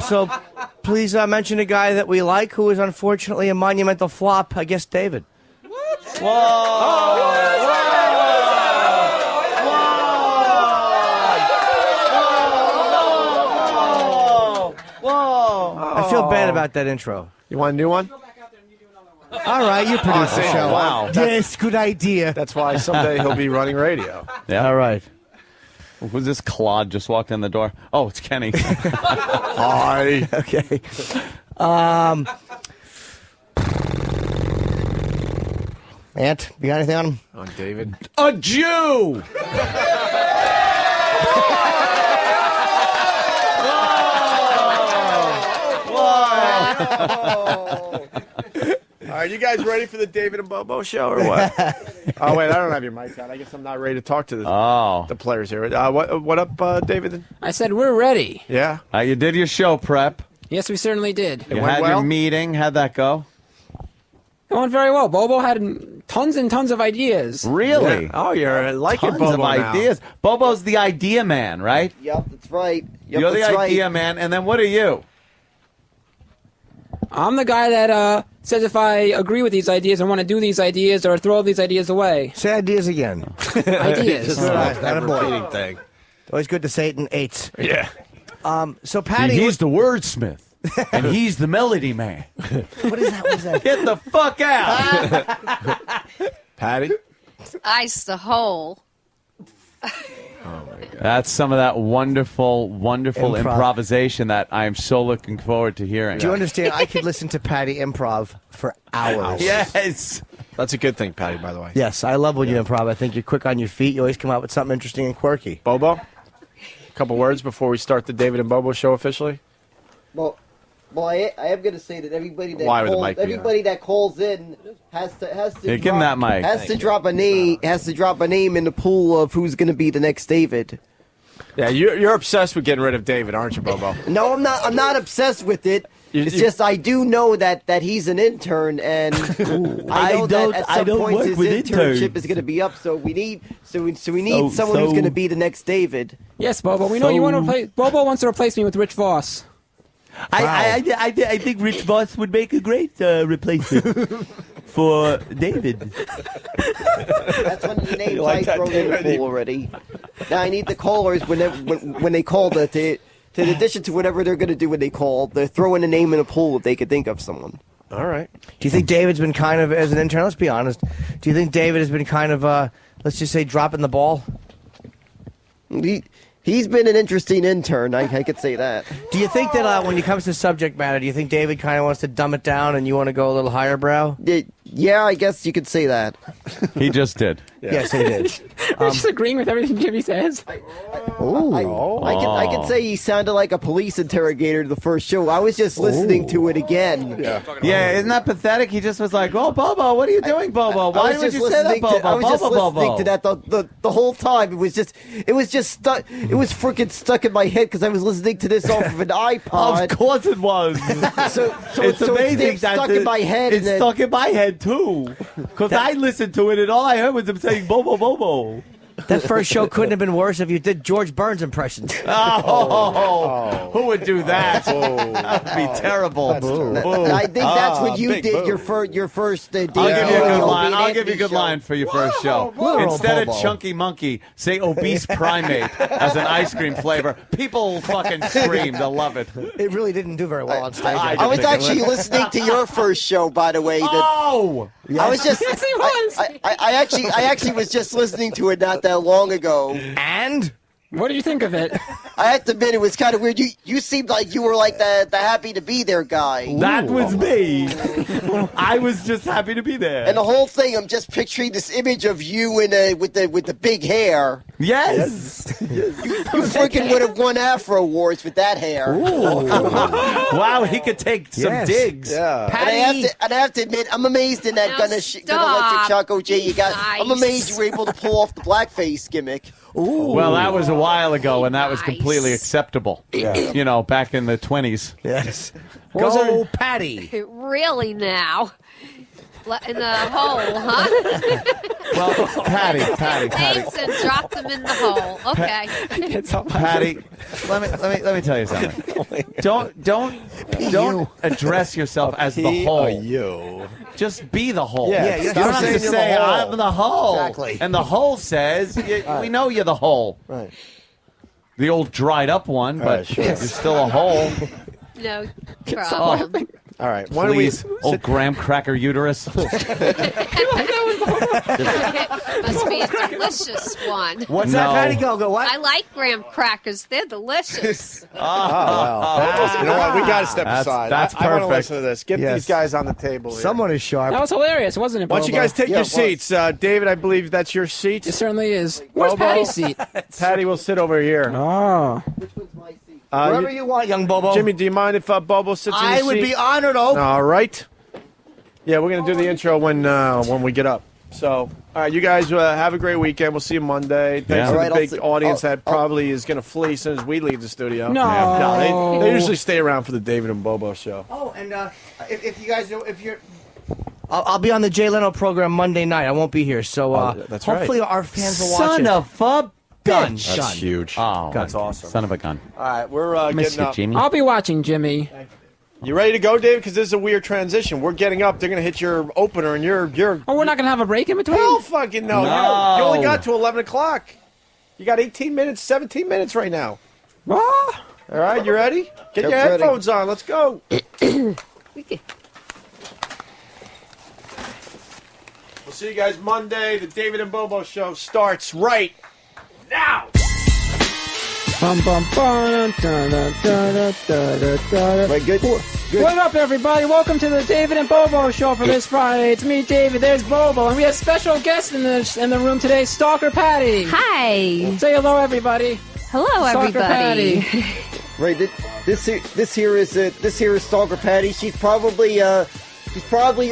So please mention a guy that we like who is unfortunately a monumental flop. I guess David. I feel bad about that intro. You want a new one? All right, you produce the show. Wow. Yes, good idea. That's why someday he'll be running radio. Yeah. All right. Who's this Claude just walked in the door? Oh, it's Kenny. Hi. Okay. Ant, you got anything on him? On David. A Jew! All right, you guys ready for the David and Bobo show or what? Oh, wait, I don't have your mic on. I guess I'm not ready to talk to the players here. What up, David? I said we're ready. Yeah? You did your show prep. Yes, we certainly did. You had your meeting. How'd that go? It went very well. Bobo had tons and tons of ideas. Really? Yeah. Oh, you're liking Tons Bobo of now. ideas. Bobo's the idea man, right? Yep, that's right. Yep, You're the that's idea right. man, and then what are you? I'm the guy that says if I agree with these ideas and want to do these ideas or throw these ideas away. Say ideas again. Ideas. That repeating thing. Always good to say it in eights. Yeah. So Patty, He's the wordsmith, and he's the melody man. what is that? What is that? Get the fuck out! Patty? Ice the hole. That's some of that wonderful, wonderful Improv. improvisation that I am so looking forward to hearing. Do you understand? I could listen to Patty improv for hours. Yes. That's a good thing, Patty, by the way. Yes, I love when you improv. I think you're quick on your feet. You always come out with something interesting and quirky. Bobo? A couple words before we start the David and Bobo show officially? Well, I am going to say that everybody that Why would the calls, mic be on? everybody that calls in has to Yeah, give him that mic. has to drop a name in the pool of who's going to be the next David. Yeah, you're obsessed with getting rid of David, aren't you, Bobo? No, I'm not. I'm not obsessed with it. It's just I do know that he's an intern, and I know that at some point his internship is going to be up. So we need someone who's going to be the next David. Yes, Bobo. We know you want to replace. Bobo wants to replace me with Rich Voss. I think Rich Voss would make a great replacement for David. That's one of the names I thrown in the pool already. Now I need the callers when they call to in addition to whatever they're going to do when they call, they're throwing a name in a pool if they could think of someone. All right. Do you think David's been kind of, as an intern, let's be honest, do you think David has been kind of, let's just say, dropping the ball? He's been an interesting intern, I could say that. Do you think that when it comes to subject matter, do you think David kind of wants to dumb it down and you want to go a little higher brow? Yeah, I guess you could say that. He just did. Yeah. Yes, he did. We're just agreeing with everything Jimmy says. I could say he sounded like a police interrogator the first show. I was just listening to it again. Yeah, isn't that pathetic? He just was like, "Oh, Bobo, what are you doing, Bobo? Why would you say that, Bobo? I was just listening to that the whole time. It was just stuck. It was freaking stuck in my head because I was listening to this off of an iPod. Of course it was. It's amazing it's stuck in my head. It's stuck in my head too, because I listened to it and all I heard was him saying "Bobo, Bobo." That first show couldn't have been worse if you did George Burns impressions. Who would do that? That would be terrible. I think that's what you did your first day. I'll give you a good line. I'll give you a good line for your first show. Instead of Chunky Monkey, say Obese Primate as an ice cream flavor. People fucking scream. They'll love it. It really didn't do very well on stage. I was actually listening to your first show, by the way. Oh! I was just. Yes, he was. I actually was just listening to it not that long ago. And What did you think of it? I have to admit, it was kind of weird. You seemed like you were like the happy to be there guy. That was me. I was just happy to be there. And the whole thing, I'm just picturing this image of you in with the big hair. Yes. You freaking would have won Afro Awards with that hair. Wow, he could take some digs. Yeah. And I have to admit, I'm amazed in that Now gun electric stop. shock OJ you got. I'm Nice. amazed you were able to pull off the blackface gimmick. Well, that was a while ago, and that was Nice. completely acceptable. You know, back in the 20s. Yes. Go, Patty. Really now? In the hole, huh? Well, Patty. Names and drop them in the hole. Okay. Patty, let me tell you something. Don't address yourself as the whole. You. Just be the whole. Yeah, you stop don't have saying to you're the say whole. I'm the whole. Exactly. And the whole says we know you're the whole. Right. The old dried up one, but sure. you're still a whole. No problem. All right. Why don't we Please, old graham cracker uterus. Must be a delicious one. What's that, No. Patty? Go. What? I like graham crackers. They're delicious. Oh, wow. You know what? We got to step That's- aside. that's I want to perfect. listen to this. Get Yes. these guys on the table here. Someone is sharp. That was hilarious, wasn't it, Why don't you Bobo? guys take Yeah, your it was. seats? David, I believe that's your seat. It certainly is. Where's Bobo? Patty's seat? Patty will sit over here. Oh. Wherever you want, young Bobo. Jimmy, do you mind if Bobo sits in your I seat? would be honored, Ope. All right. Yeah, we're going to do the intro when we get up. So, all right, you guys have a great weekend. We'll see you Monday. Thanks Yeah. to All right, the I'll big see- audience I'll- that probably is going to flee as soon as we leave the studio. No. No, they usually stay around for the David and Bobo show. Oh, and if you guys know, if you're, I'll be on the Jay Leno program Monday night. I won't be here, so that's right. hopefully our fans will watch Son it. of a gun. bitch. That's huge. Oh, That's awesome. Son of a gun. All right, we're Miss getting you, up. Jimmy. I'll be watching, Jimmy. You ready to go, David? Because this is a weird transition. We're getting up. They're going to hit your opener, and you're Oh, we're not going to have a break in between? hell fucking no. No. You only got to 11 o'clock. You got 18 minutes, 17 minutes right now. Ah. All right, you ready? Get your Yep, ready. headphones on. Let's go. We could- We'll see you guys Monday. The David and Bobo show starts right now. Bum, bum, bum, da, da, da, da, da, da. Right, good. What up, everybody? Welcome to the David and Bobo show for this Friday. It's me, David. There's Bobo, and we have special guests in the room today. Stalker Patty. Hi. Say hello, everybody. Hello, Stalker everybody. Patty. Right, this here is Stalker Patty. She's probably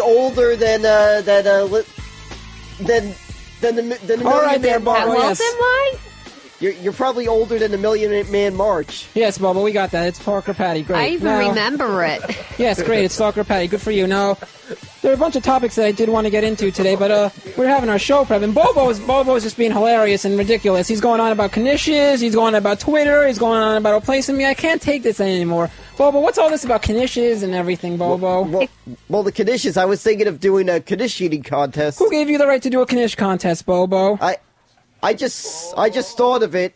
older than the All right, Million there, Man Bobo. March. Well, Yes. then why? You're probably older than the Million Man March. Yes, Bobo, we got that. It's Stalker Patty. Great. I even Now- remember it. Yes, great. It's Stalker Patty. Good for you. Now, there are a bunch of topics that I did want to get into today, but we're having our show prep, and Bobo's just being hilarious and ridiculous. He's going on about Knishes, he's going on about Twitter, he's going on about replacing me. I can't take this anymore. Bobo, what's all this about Knishes and everything, Bobo? Well, the Knishes. I was thinking of doing a Knish eating contest. Who gave you the right to do a Knish contest, Bobo? I just thought of it.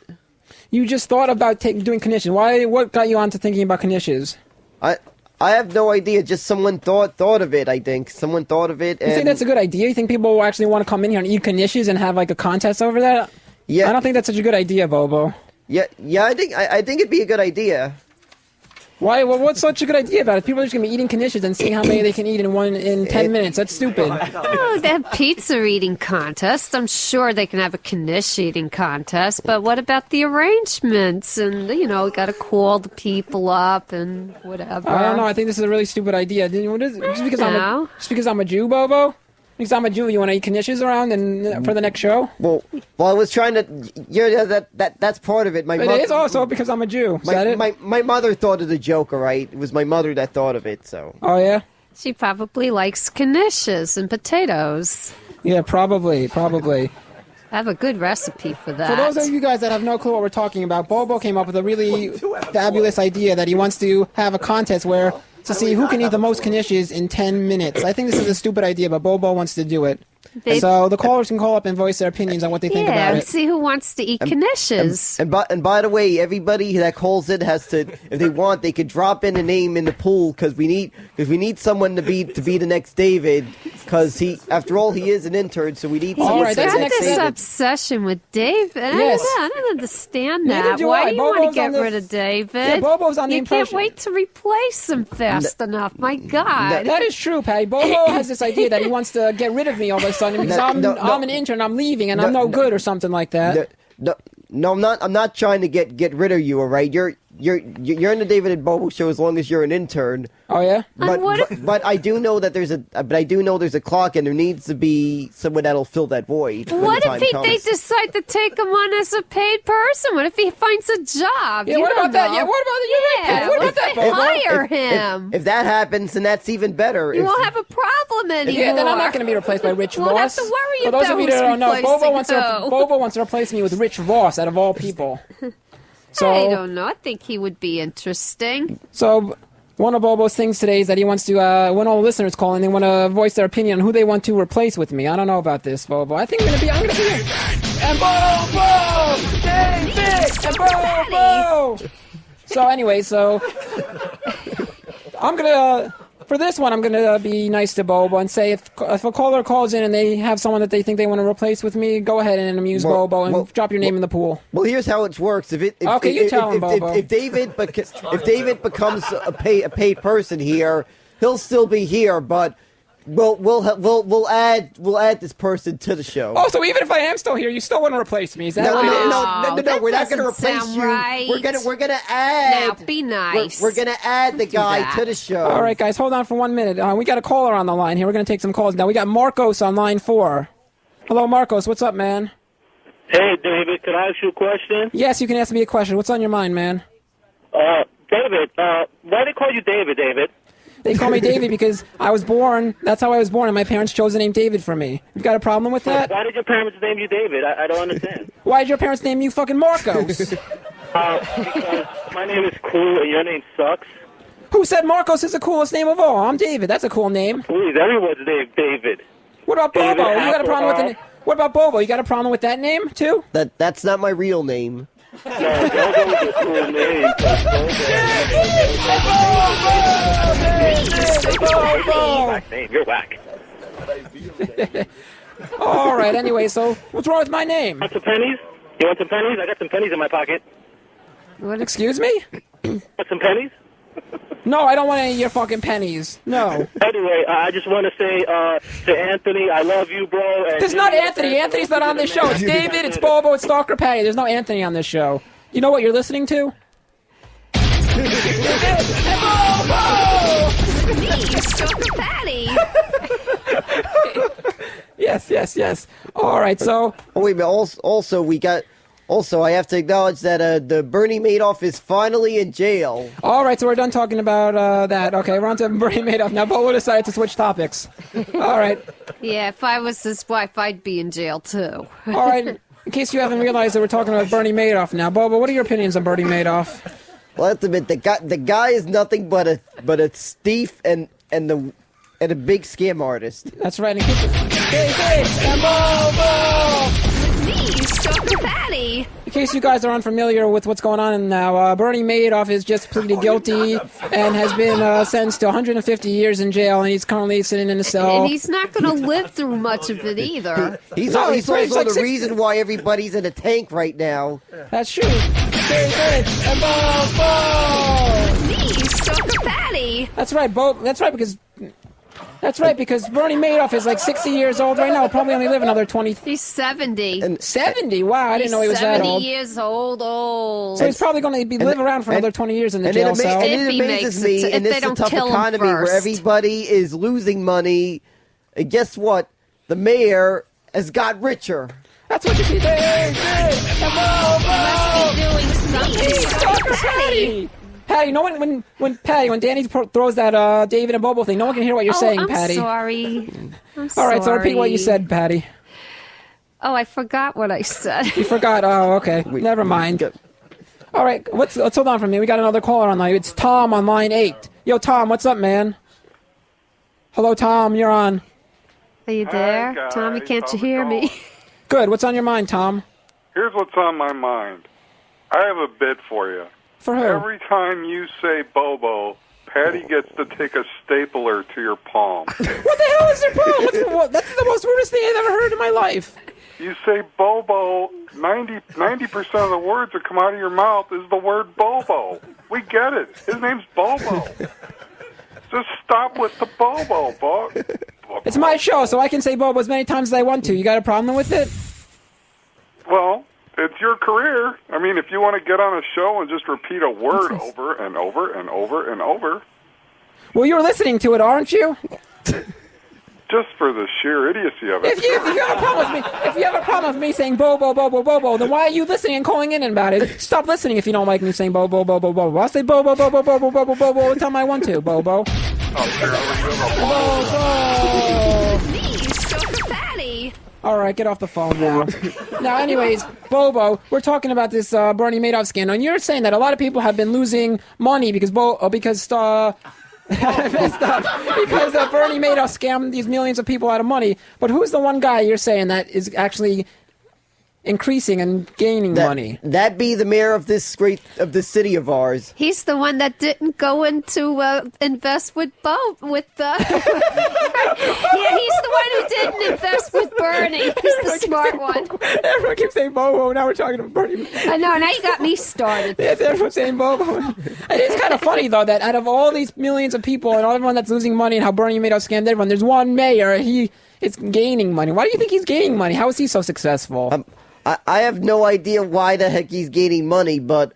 You just thought about doing Knishes. Why? What got you onto thinking about Knishes? I have no idea. Just someone thought of it. I think someone thought of it. You And think that's a good idea? You think people will actually want to come in here and eat Knishes and have like a contest over that? Yeah. I don't think that's such a good idea, Bobo. Yeah. I think it'd be a good idea. Why? Well, what's such a good idea about it? People are just gonna be eating Knishes and seeing how many they can eat in 10 minutes. That's stupid. Oh, they have pizza eating contest. I'm sure they can have a Knish eating contest. But what about the arrangements? And, got to call the people up and whatever. I don't know. I think this is a really stupid idea. Just because No. I'm a Jew, Bobo. Because I'm a Jew, you want to eat Knishes around and for the next show? Well, I was trying to. Yeah, that's part of it. It is also because I'm a Jew. Is that it? My mother thought of the joke. All right, it was my mother that thought of it. So. Oh yeah. She probably likes Knishes and potatoes. Yeah, probably. I have a good recipe for that. For those of you guys that have no clue what we're talking about, Bobo came up with a really fabulous idea that he wants to have a contest to see who can eat the most Knishes in 10 minutes. I think this is a stupid idea, but Bobo wants to do it. So the callers can call up and voice their opinions on what they think about and it. see who wants to eat knishes. And by the way, everybody that calls in has to, if they want, they could drop in a name in the pool because we need someone to be the next David because after all, he is an intern, so we need someone He's to be the got next this David. obsession with David. Yes. I don't understand Neither that. do Why I. do you want Bobo's to get on the- rid of David? Yeah, Bobo's on the You can't impression- wait to replace him fast enough. My God. That is true, Patty. Bobo has this idea that he wants to get rid of me all of a sudden because I'm an intern, I'm leaving, and I'm no good or something like that. No, I'm not trying to get rid of you. All right, you're in the David and Bobo show as long as you're an intern. Oh yeah. But I do know that there's a clock and there needs to be someone that'll fill that void. when What the time if comes. they decide to take him on as a paid person? What if he finds a job? Yeah, You what don't about that? know. Yeah, what about you're right, Patty. What what about if that, they Bobo? hire him? If that happens, then that's even better. You If- won't have a problem anymore. Yeah, then I'm not going to be replaced by Rich You won't have Ross. to worry For those about of you that who's don't know, replacing Bobo wants to replace me with Rich Ross out of all people. So I don't know. I think he would be interesting. So one of Bobo's things today is that he wants to, when all the listeners call in, they want to voice their opinion on who they want to replace with me. I don't know about this, Bobo. I think I'm going to be and Bobo! David! And Bobo! So anyway, I'm going to, for this one, I'm going to be nice to Bobo and say if a caller calls in and they have someone that they think they want to replace with me, go ahead and amuse Bobo and drop your name in the pool. Well, here's how it works. Okay, you tell him, Bobo. If David becomes a paid person here, he'll still be here, but we'll add this person to the show. Oh, so even if I am still here, you still want to replace me? Is that No, what it is? no, we're not going to doesn't replace sound you. right. We're gonna add. Now, be nice. We're gonna add the Don't do guy that. to the show. All right, guys, hold on for 1 minute. We got a caller on the line here. We're going to take some calls now. We got Marcos on line 4. Hello, Marcos. What's up, man? Hey, David, could I ask you a question? Yes, you can ask me a question. What's on your mind, man? David, why do they call you David? They call me David because I was born. That's how I was born, and my parents chose the name David for me. You got a problem with that? Why did your parents name you David? I don't understand. Why did your parents name you fucking Marcos? Because my name is cool and your name sucks. Who said Marcos is the coolest name of all? I'm David. That's a cool name. Please, everyone's named David. What about David Bobo? You got a problem with the Hasselhoff. name? What about Bobo? You got a problem with that name too? That's not my real name. No, Bobo's a cool name. Whack name. You're whack. All right. Anyway, so what's wrong with my name? Want some pennies? You want some pennies? I got some pennies in my pocket. What? Excuse me? Want some pennies? No, I don't want any of your fucking pennies. No. Anyway, I just want to say to Anthony, I love you, bro. And There's not Anthony. Anthony's not on this show. It's David, it's Bobo, it's Stalker Patty. There's no Anthony on this show. You know what you're listening to? Stalker Patty. Yes. All right, so... Oh, wait a minute. Also, I have to acknowledge that the Bernie Madoff is finally in jail. All right, so we're done talking about that. Okay, we're on to Bernie Madoff. Now, Bobo decided to switch topics. All right. Yeah, if I was his wife, I'd be in jail too. All right. In case you haven't realized that we're talking about Bernie Madoff now. Bobo, what are your opinions on Bernie Madoff? Well, I have to admit, the guy is nothing but a thief and a big scam artist. That's right. And Bobo! Me, Stalker Patty. In case you guys are unfamiliar with what's going on now, Bernie Madoff is just pleaded guilty and has been sentenced to 150 years in jail, and he's currently sitting in a cell. And he's not going to live through much of it either. He's No, also he's like the reason why everybody's in a tank right now. That's true. And Bobo! Me, Stalker Patty. That's right, That's right, because Bernie Madoff is like 60 years old right now. He'll probably only live another 20... He's 70. 70? Wow, I didn't know he was that old. 70 years old. So he's probably going to live around for another 20 years in the jail cell. And it amazes me in this tough economy where everybody is losing money. And guess what? The mayor has got richer. That's what you see. Patty. Patty, no one when Danny throws that David and Bobo thing, no one can hear what you're saying, Patty. Sorry. All right, so repeat what you said, Patty. Oh, I forgot what I said. You forgot. Oh, okay. Never mind. All right, let's hold on for me. We got another caller on line. It's Tom on line 8. Yo, Tom, what's up, man? Hello, Tom. You're on. Are you there? guys. Tommy, can't you How's it hear me? going? Good. What's on your mind, Tom? Here's what's on my mind. I have a bit for you. For who? Every time you say Bobo, Patty gets to take a stapler to your palm. What the hell is your problem? That's the most weirdest thing I've ever heard in my life. You say Bobo, 90% of the words that come out of your mouth is the word Bobo. We get it. His name's Bobo. Just stop with the Bobo, Bo. It's my show, so I can say Bobo as many times as I want to. You got a problem with it? Well, it's your career. I mean, if you want to get on a show and just repeat a word over and over and over and over. Well, you're listening to it, aren't you? Just for the sheer idiocy of it. If you have a problem with me, if you have a problem with me saying Bobo, Bobo, Bobo, then why are you listening and calling in about it? Stop listening if you don't like me saying Bobo, Bobo, Bobo. I'll say Bobo, Bobo, Bobo, Bobo, Bobo all the time I want to. Bobo. All right, get off the phone now. Now, anyways, Bobo, we're talking about this Bernie Madoff scandal, and you're saying that a lot of people have been losing money because Bernie Madoff scammed these millions of people out of money. But who's the one guy you're saying that is actually increasing and gaining money? That be the mayor of this city of ours. He's the one that didn't go into invest with yeah, he's the one who didn't invest with Bernie. He's the smart one. Everyone keeps saying Bobo. Now we're talking about Bernie. I know. Now you got me started. Yes, everyone's saying Bobo. It's kind of funny though that out of all these millions of people and everyone that's losing money and how Bernie Madoff scammed everyone, there's one mayor. He is gaining money. Why do you think he's gaining money? How is he so successful? I have no idea why the heck he's gaining money, but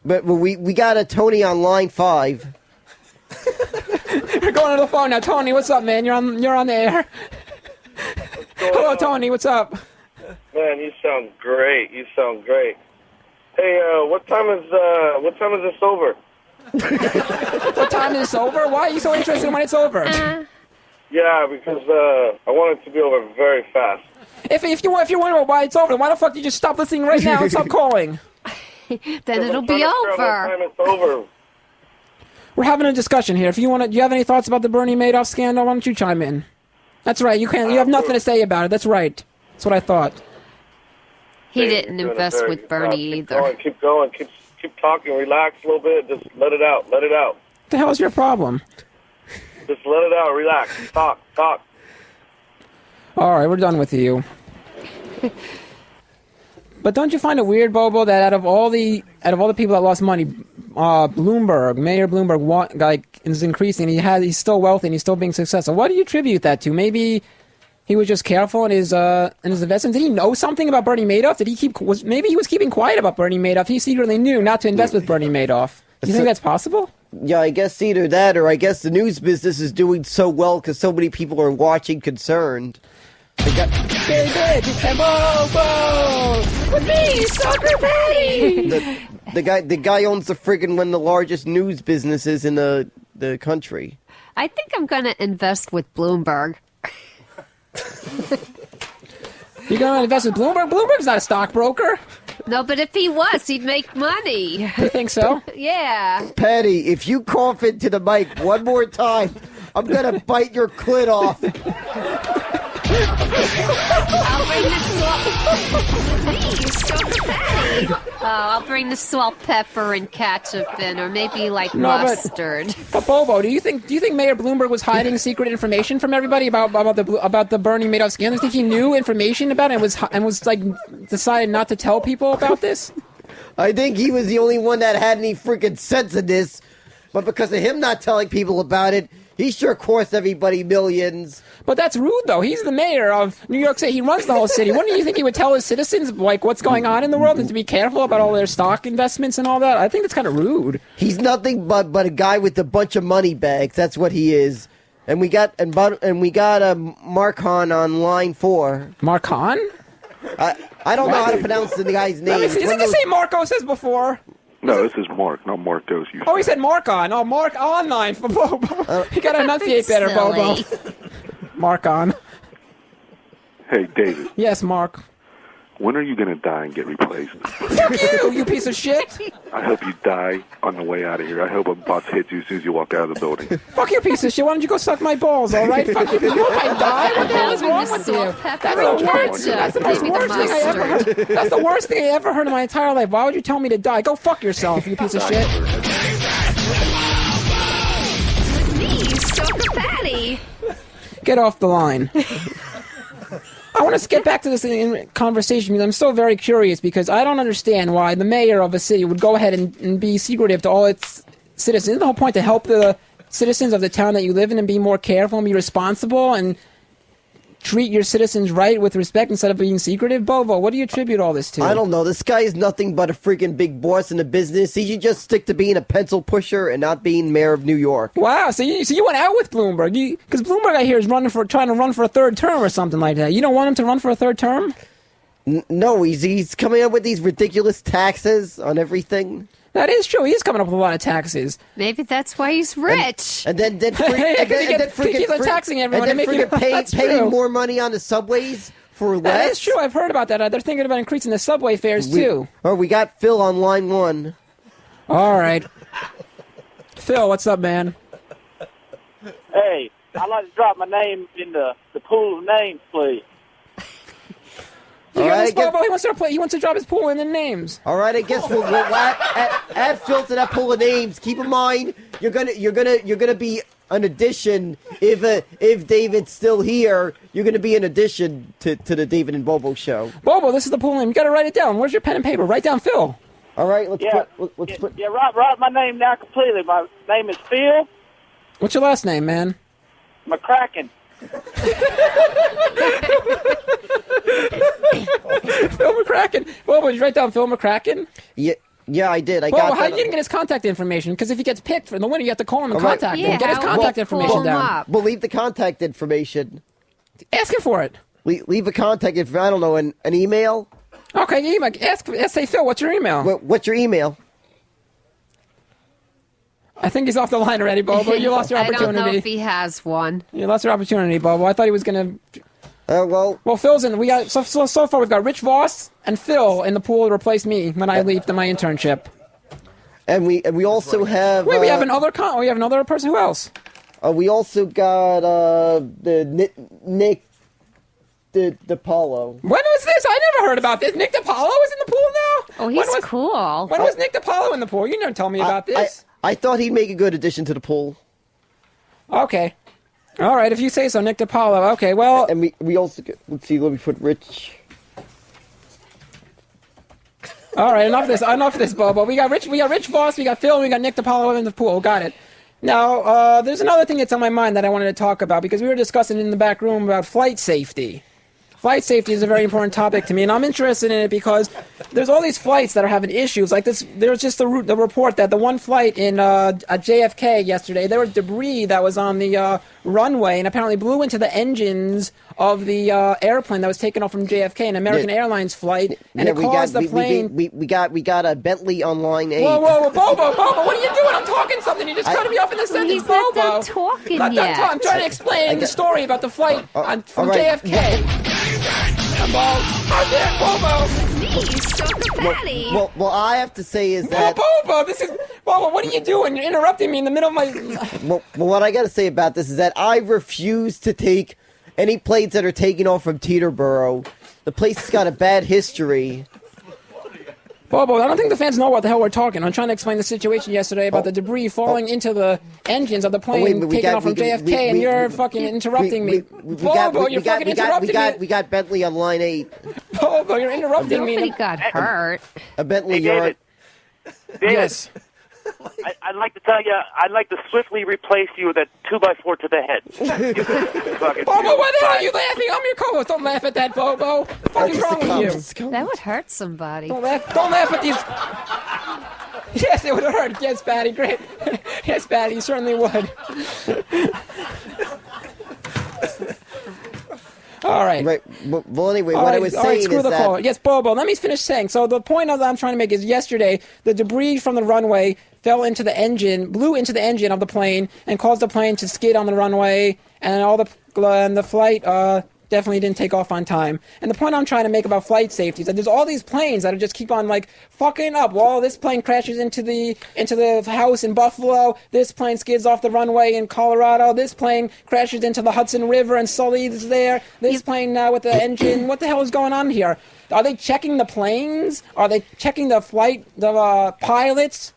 we got a Tony on line 5. We're going to the phone now. Tony, what's up, man? You're on the air. Hello, Tony. What's up? Man, you sound great. Hey, what time is this over? What time is this over? Why are you so interested when it's over? Yeah, because I want it to be over very fast. If you're wondering why it's over, why the fuck did you just stop listening right now and stop calling? Then it'll be over. Time it's over. We're having a discussion here. Do you have any thoughts about the Bernie Madoff scandal? Why don't you chime in? That's right. You have nothing to say about it. That's right. That's what I thought. He didn't invest with Bernie either. Keep going. Keep talking. Relax a little bit. Just let it out. Let it out. What the hell is your problem? Just let it out. Relax. Talk. All right, we're done with you. But don't you find it weird, Bobo, that out of all the people that lost money, Mayor Bloomberg, is increasing. He's still wealthy and he's still being successful. What do you attribute that to? Maybe he was just careful in his investments. Did he know something about Bernie Madoff? Maybe he was keeping quiet about Bernie Madoff. He secretly knew not to invest with Bernie Madoff. Do you think that's possible? Yeah, I guess either that or I guess the news business is doing so well because so many people are watching concerned. With me, Soccer Patty! The guy owns the friggin' one of the largest news businesses in the country. I think I'm going to invest with Bloomberg. You're going to invest with Bloomberg? Bloomberg's not a stockbroker. No, but if he was, he'd make money. You think so? Yeah. Patty, if you cough into the mic one more time, I'm going to bite your clit off. I'll bring the salt, pepper, and ketchup in, or maybe mustard. But Bobo, do you think Mayor Bloomberg was hiding secret information from everybody about the Bernie Madoff scandal? Do you think he knew information about it and was decided not to tell people about this? I think he was the only one that had any freaking sense of this, but because of him not telling people about it, he sure cost everybody millions. But that's rude, though. He's the mayor of New York City. He runs the whole city. Wouldn't you think he would tell his citizens, what's going on in the world and to be careful about all their stock investments and all that? I think that's kind of rude. He's nothing but a guy with a bunch of money bags. That's what he is. And we got Mark Hahn on line 4. Mark Hahn? I don't know how to pronounce the guy's name. Isn't the same Marcos as before? No, this is Mark, not Marcos. He said Mark on. Oh, Mark online for Bobo. You gotta enunciate better, Bobo. Mark on. Hey, David. Yes, Mark. when are you going to die and get replaced? Fuck you, you piece of shit. I hope you die on the way out of here. I hope a bus hits you as soon as you walk out of the building. Fuck you, piece of shit. Why don't you go suck my balls, all right? Fuck you. You hope I die? What the hell is wrong with you? That's the worst thing I ever heard. That's the worst thing I ever heard in my entire life. Why would you tell me to die? Go fuck yourself, you piece of shit. Me, Stalker Patty. Get off the line. I want to get back to this conversation because I'm so very curious because I don't understand why the mayor of a city would go ahead and be secretive to all its citizens. Isn't the whole point to help the citizens of the town that you live in and be more careful and be responsible and treat your citizens right with respect instead of being secretive? Bobo, what do you attribute all this to? I don't know. This guy is nothing but a freaking big boss in the business. He should just stick to being a pencil pusher and not being mayor of New York. Wow, so you went out with Bloomberg. Because Bloomberg, I hear, is trying to run for a third term or something like that. You don't want him to run for a third term? No, he's coming up with these ridiculous taxes on everything. That is true. He's coming up with a lot of taxes. Maybe that's why he's rich. And then Keep on taxing everyone. And then paying more money on the subways for less. That is true. I've heard about that. They're thinking about increasing the subway fares, too. We got Phil on line 1. All right. Phil, what's up, man? Hey, I'd like to drop my name in the pool of names, please. He wants to drop his pool in the names. All right, I guess we'll add Phil to that pool of names. Keep in mind, you're gonna be an addition if David's still here. You're gonna be an addition to the David and Bobo show. Bobo, this is the pool name. You gotta write it down. Where's your pen and paper? Write down Phil. All right, let's put. Yeah, write my name down completely. My name is Phil What's your last name, man? McCracken. Phil McCracken. Bobo, did you write down Phil McCracken? Yeah, I did. How you didn't get his contact information? Because if he gets picked for the winner, you have to call him and contact him. Get his contact information down. Well, leave the contact information. Ask him for it. Leave a contact information. I don't know, an email. Okay, email. Say, Phil, what's your email? What's your email? I think he's off the line already, Bobo. You lost your opportunity. I don't know if he has one. You lost your opportunity, Bobo. I thought he was going to... Well, Phil's in. We got so far we've got Rich Voss and Phil in the pool to replace me when I leave to my internship. And we also have. Wait, we have another we have another person. Who else? We also got the Nick DiPaolo. When was this? I never heard about this. Nick DiPaolo is in the pool now. Oh, he's cool. When was Nick DiPaolo in the pool? You never told me about this. I thought he'd make a good addition to the pool. Okay. All right, if you say so, Nick DiPaolo. Okay, well... And we also... Let's see, let me put Rich... All right, enough of this, Bobo. We got Rich Voss, we got Phil, and we got Nick DiPaolo in the pool. Got it. Now, there's another thing that's on my mind that I wanted to talk about, because we were discussing in the back room about flight safety. Flight safety is a very important topic to me, and I'm interested in it because there's all these flights that are having issues. Like this, there's just the report that the one flight in at JFK yesterday, there was debris that was on the runway and apparently blew into the engines of the airplane that was taken off from JFK, an American Airlines flight, and it caused the plane. We got a Bentley on line 8. Whoa, Bobo, what are you doing? I'm talking something. You just cut me off in the sentence, He's Bobo. not done talking yet. I'm trying to explain the story about the flight from JFK. How dare Bobo? Me, Stalker Patty. Well, I have to say is that... Bobo, Bobo, what are you doing? You're interrupting me in the middle of my... Well, what I got to say about this is that I refuse to take any planes that are taking off from Teterboro. The place has got a bad history. Bobo, I don't think the fans know what the hell we're talking. I'm trying to explain the situation yesterday about the debris falling into the engines of the plane taken off from JFK, and you're fucking interrupting me. Bobo, you're fucking interrupting me. We got Bentley on line 8. Bobo, you're interrupting me. Nobody got hurt. A Bentley, David. Yes. I'd like to tell you, I'd like to swiftly replace you with a 2x4 to the head. Bobo, why the hell are you laughing? I'm your co-host. Don't laugh at that, Bobo. What the fuck is wrong with you? That would hurt somebody. Don't laugh at these... Yes, it would hurt. Yes, Patty, great. Yes, Patty, you certainly would. All right. Right. Well, anyway, what I was saying screw is the that... call. Yes, Bobo, let me finish saying. So the point that I'm trying to make is yesterday, the debris from the runway fell into the engine, blew into the engine of the plane, and caused the plane to skid on the runway, and the flight definitely didn't take off on time. And the point I'm trying to make about flight safety is that there's all these planes that just keep on like fucking up. Well, this plane crashes into the house in Buffalo. This plane skids off the runway in Colorado. This plane crashes into the Hudson River and Sully's there. This plane now with the engine. What the hell is going on here? Are they checking the planes? Are they checking the pilots?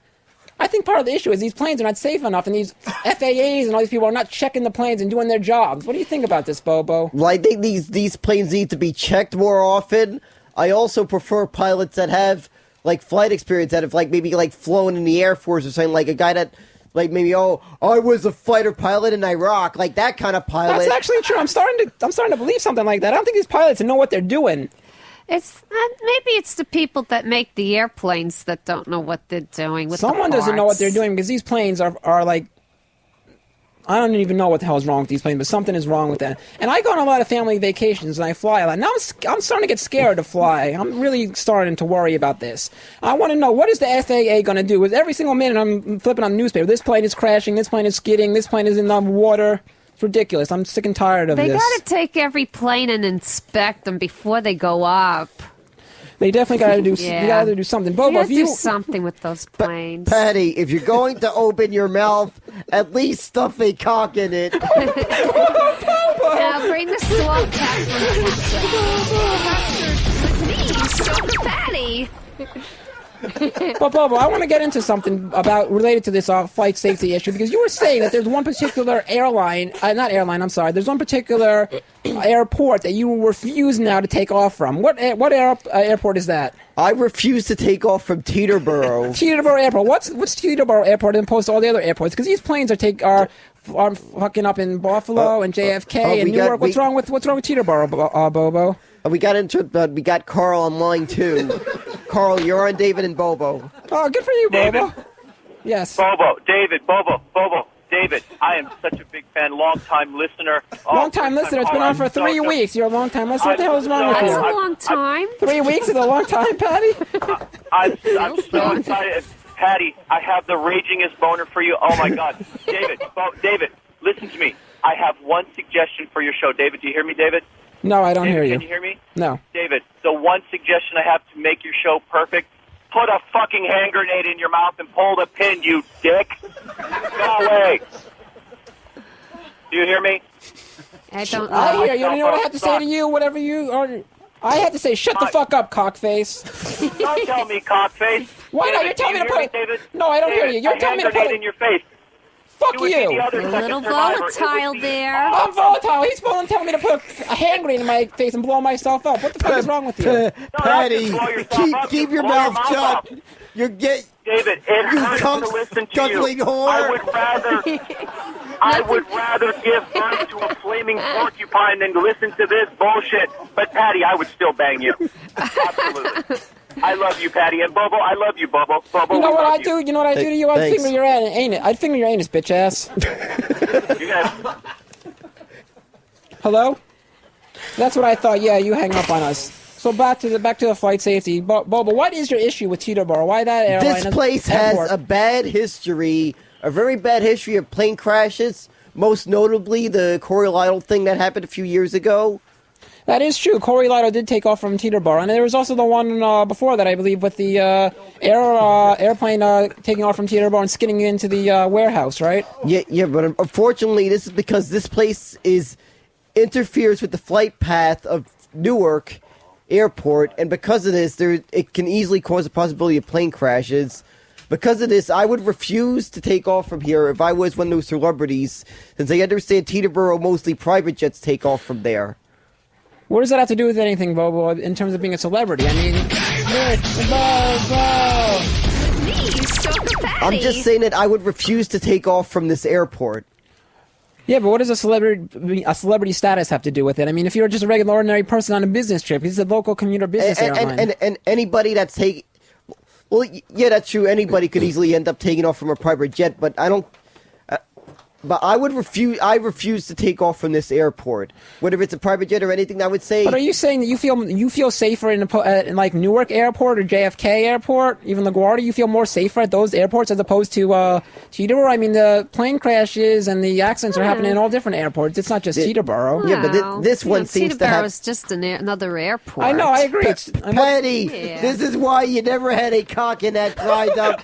I think part of the issue is these planes are not safe enough, and these FAAs and all these people are not checking the planes and doing their jobs. What do you think about this, Bobo? Well, I think these planes need to be checked more often. I also prefer pilots that have like flight experience, that have like maybe like flown in the Air Force or something, like a guy that like maybe I was a fighter pilot in Iraq, like that kind of pilot. That's actually true. I'm starting to believe something like that. I don't think these pilots know what they're doing. It's maybe it's the people that make the airplanes that don't know what they're doing with Someone the doesn't know what parts. they're doing because these planes are like, I don't even know what the hell is wrong with these planes, but something is wrong with that. And I go on a lot of family vacations and I fly a lot. Now I'm starting to get scared to fly. I'm really starting to worry about this. I want to know, what is the FAA going to do? With every single minute I'm flipping on the newspaper, this plane is crashing, this plane is skidding, this plane is in the water. It's ridiculous. I'm sick and tired of They this. got to take every plane and inspect them before they go up. They definitely got to do. Yeah. They got to do something. Bobo, You if gotta you do something with those planes. Patty, if you're going to open your mouth, at least stuff a cock in it. Now bring the swamp cat from the Please, so the Patty. But Bobo, I want to get into something related to this flight safety issue, because you were saying that there's one particular there's one particular airport that you refuse now to take off from. What airport is that? I refuse to take off from Teterboro. Teterboro Airport. What's Teterboro Airport as opposed to all the other airports? Because these planes are fucking up in Buffalo and JFK and Newark. What's wrong with Teterboro, Bobo? We got Carl on line 2. Carl, you're on David and Bobo. Oh, good for you, Bobo. David? Yes. Bobo, David, Bobo, David. I am such a big fan, long-time listener. Long-time listener. It's been on for 3 weeks. You're a long-time listener. What the hell is wrong with you? That's a long time. 3 weeks is a long time, Patty? I'm so excited. Patty, I have the ragingest boner for you. Oh, my God. David, listen to me. I have one suggestion for your show. David, do you hear me, David? No, I don't David, hear you. Can you hear me? No. David, the one suggestion I have to make your show perfect, put a fucking hand grenade in your mouth and pull the pin, you dick. Go away. Do you hear me? I don't know. I hear you. You know what I have to say to you? Whatever you are. I have to say, shut the fuck up, cockface. Don't tell me, cockface. Why not? You're telling me to put David? No, I don't hear you. You're telling me to put in your face. Fuck You would be you. the other A second little survivor. volatile there. I'm volatile. He's telling me to put a hand grenade in my face and blow myself up. What the fuck is wrong with you? Patty, keep your mouth shut. David, it hurts to listen to you. I would rather give birth to a flaming porcupine than to listen to this bullshit. But Patty, I would still bang you. Absolutely. I love you, Patty, and Bobo. I love you, Bobo. Bobo, You know we what love I'd do? You know what I'd do to you? I'd Thanks. finger your anus. I'd finger your anus, bitch ass. You guys. Hello? That's what I thought. Yeah, you hang up on us. So back to the flight safety. Bobo, what is your issue with Teterboro? Why that airline? This place has a bad history, a very bad history of plane crashes. Most notably, the Corey Lytle thing that happened a few years ago. That is true. Corey Lytle did take off from Teterboro, and there was also the one before that, I believe, with the airplane taking off from Teterboro and skidding into the warehouse, right? Yeah, but unfortunately, this is because this place interferes with the flight path of Newark Airport, and because of this, it can easily cause a possibility of plane crashes. Because of this, I would refuse to take off from here if I was one of those celebrities, since I understand Teterboro mostly private jets take off from there. What does that have to do with anything, Bobo, in terms of being a celebrity? I mean, I'm just saying that I would refuse to take off from this airport. Yeah, but what does a celebrity status have to do with it? I mean, if you're just a regular, ordinary person on a business trip, he's a local commuter business airline. And anybody that's taking... Well, yeah, that's true. Anybody could easily end up taking off from a private jet, but I don't... But I would refuse. I refuse to take off from this airport, whether it's a private jet or anything. I would say. But are you saying that you feel safer in like Newark Airport or JFK Airport, even LaGuardia? You feel more safer at those airports as opposed to Teterboro? I mean, the plane crashes and the accidents are happening in all different airports. It's not just Teterboro. Yeah, but this one seems to have. Teterboro is just another airport. I know. I agree. Patty, this is why you never had a cock in that dried up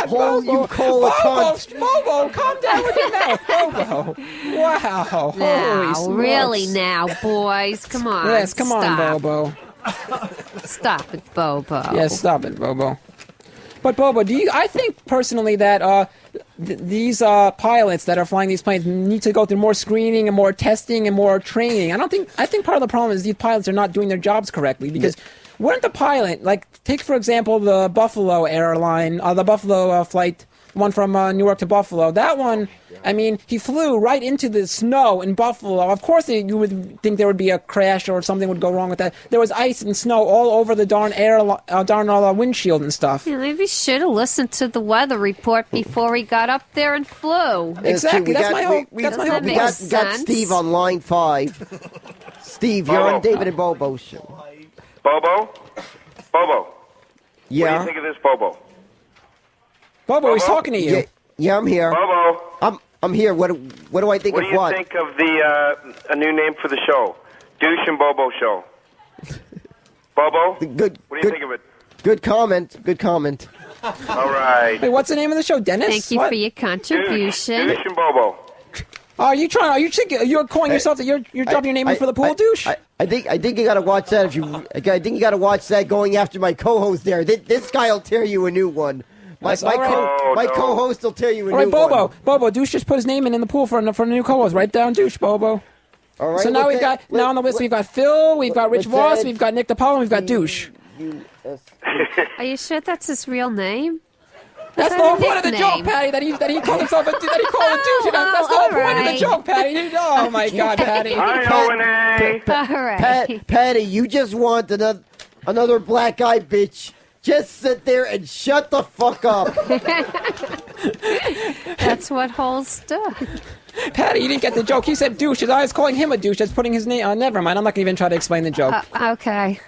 hole you call a cunt. Bobo, calm down with your mouth, Bobo. Wow. Now, Holy smokes. really now, boys. Come on. Yes, come on, Stop. Bobo. Stop it, Bobo. Yes, stop it, Bobo. But Bobo, I think personally that these pilots that are flying these planes need to go through more screening and more testing and more training. I think part of the problem is these pilots are not doing their jobs correctly because wouldn't the pilot, like, take for example the Buffalo airline, the Buffalo flight, one from Newark to Buffalo. That one, I mean, he flew right into the snow in Buffalo. Of course, you would think there would be a crash or something would go wrong with that. There was ice and snow all over the darn windshield and stuff. Yeah, maybe he should have listened to the weather report before he got up there and flew. Exactly. That's my hope. We got Steve on line 5. Steve, you're on David and Bobo show. Bobo? Yeah. What do you think of this, Bobo? Bobo, he's talking to you. Yeah, I'm here. Bobo. I'm here. What do I think What of do you what? think of the a new name for the show? Douche and Bobo Show. Bobo? Good. What do you think of it? Good comment. All right. Wait, what's the name of the show, Dennis? Thank you for your contribution. Douche and Bobo. You're calling yourself that you're dropping your name in for the pool, douche? I think you gotta watch that. I think you gotta watch that. Going after my co-host there. This guy will tear you a new one. My co-host will tear you a new one. All right, Bobo, douche just put his name in the pool for a new co-host. Write down douche, Bobo. All right. So now now on the list we've got Phil, we've got Rich Voss, we've got Nick DiPaolo, and we've got douche. Are you sure that's his real name? That's the whole point of the joke, Patty. That he called himself that he called a douche. That's the whole point of the joke, Patty. Oh my God, Patty. All right. Patty, you just want another black eyed bitch. Just sit there and shut the fuck up. That's what holes do. Patty, you didn't get the joke. He said douche. I was calling him a douche. That's putting his name on. Never mind. I'm not going to even try to explain the joke. Okay.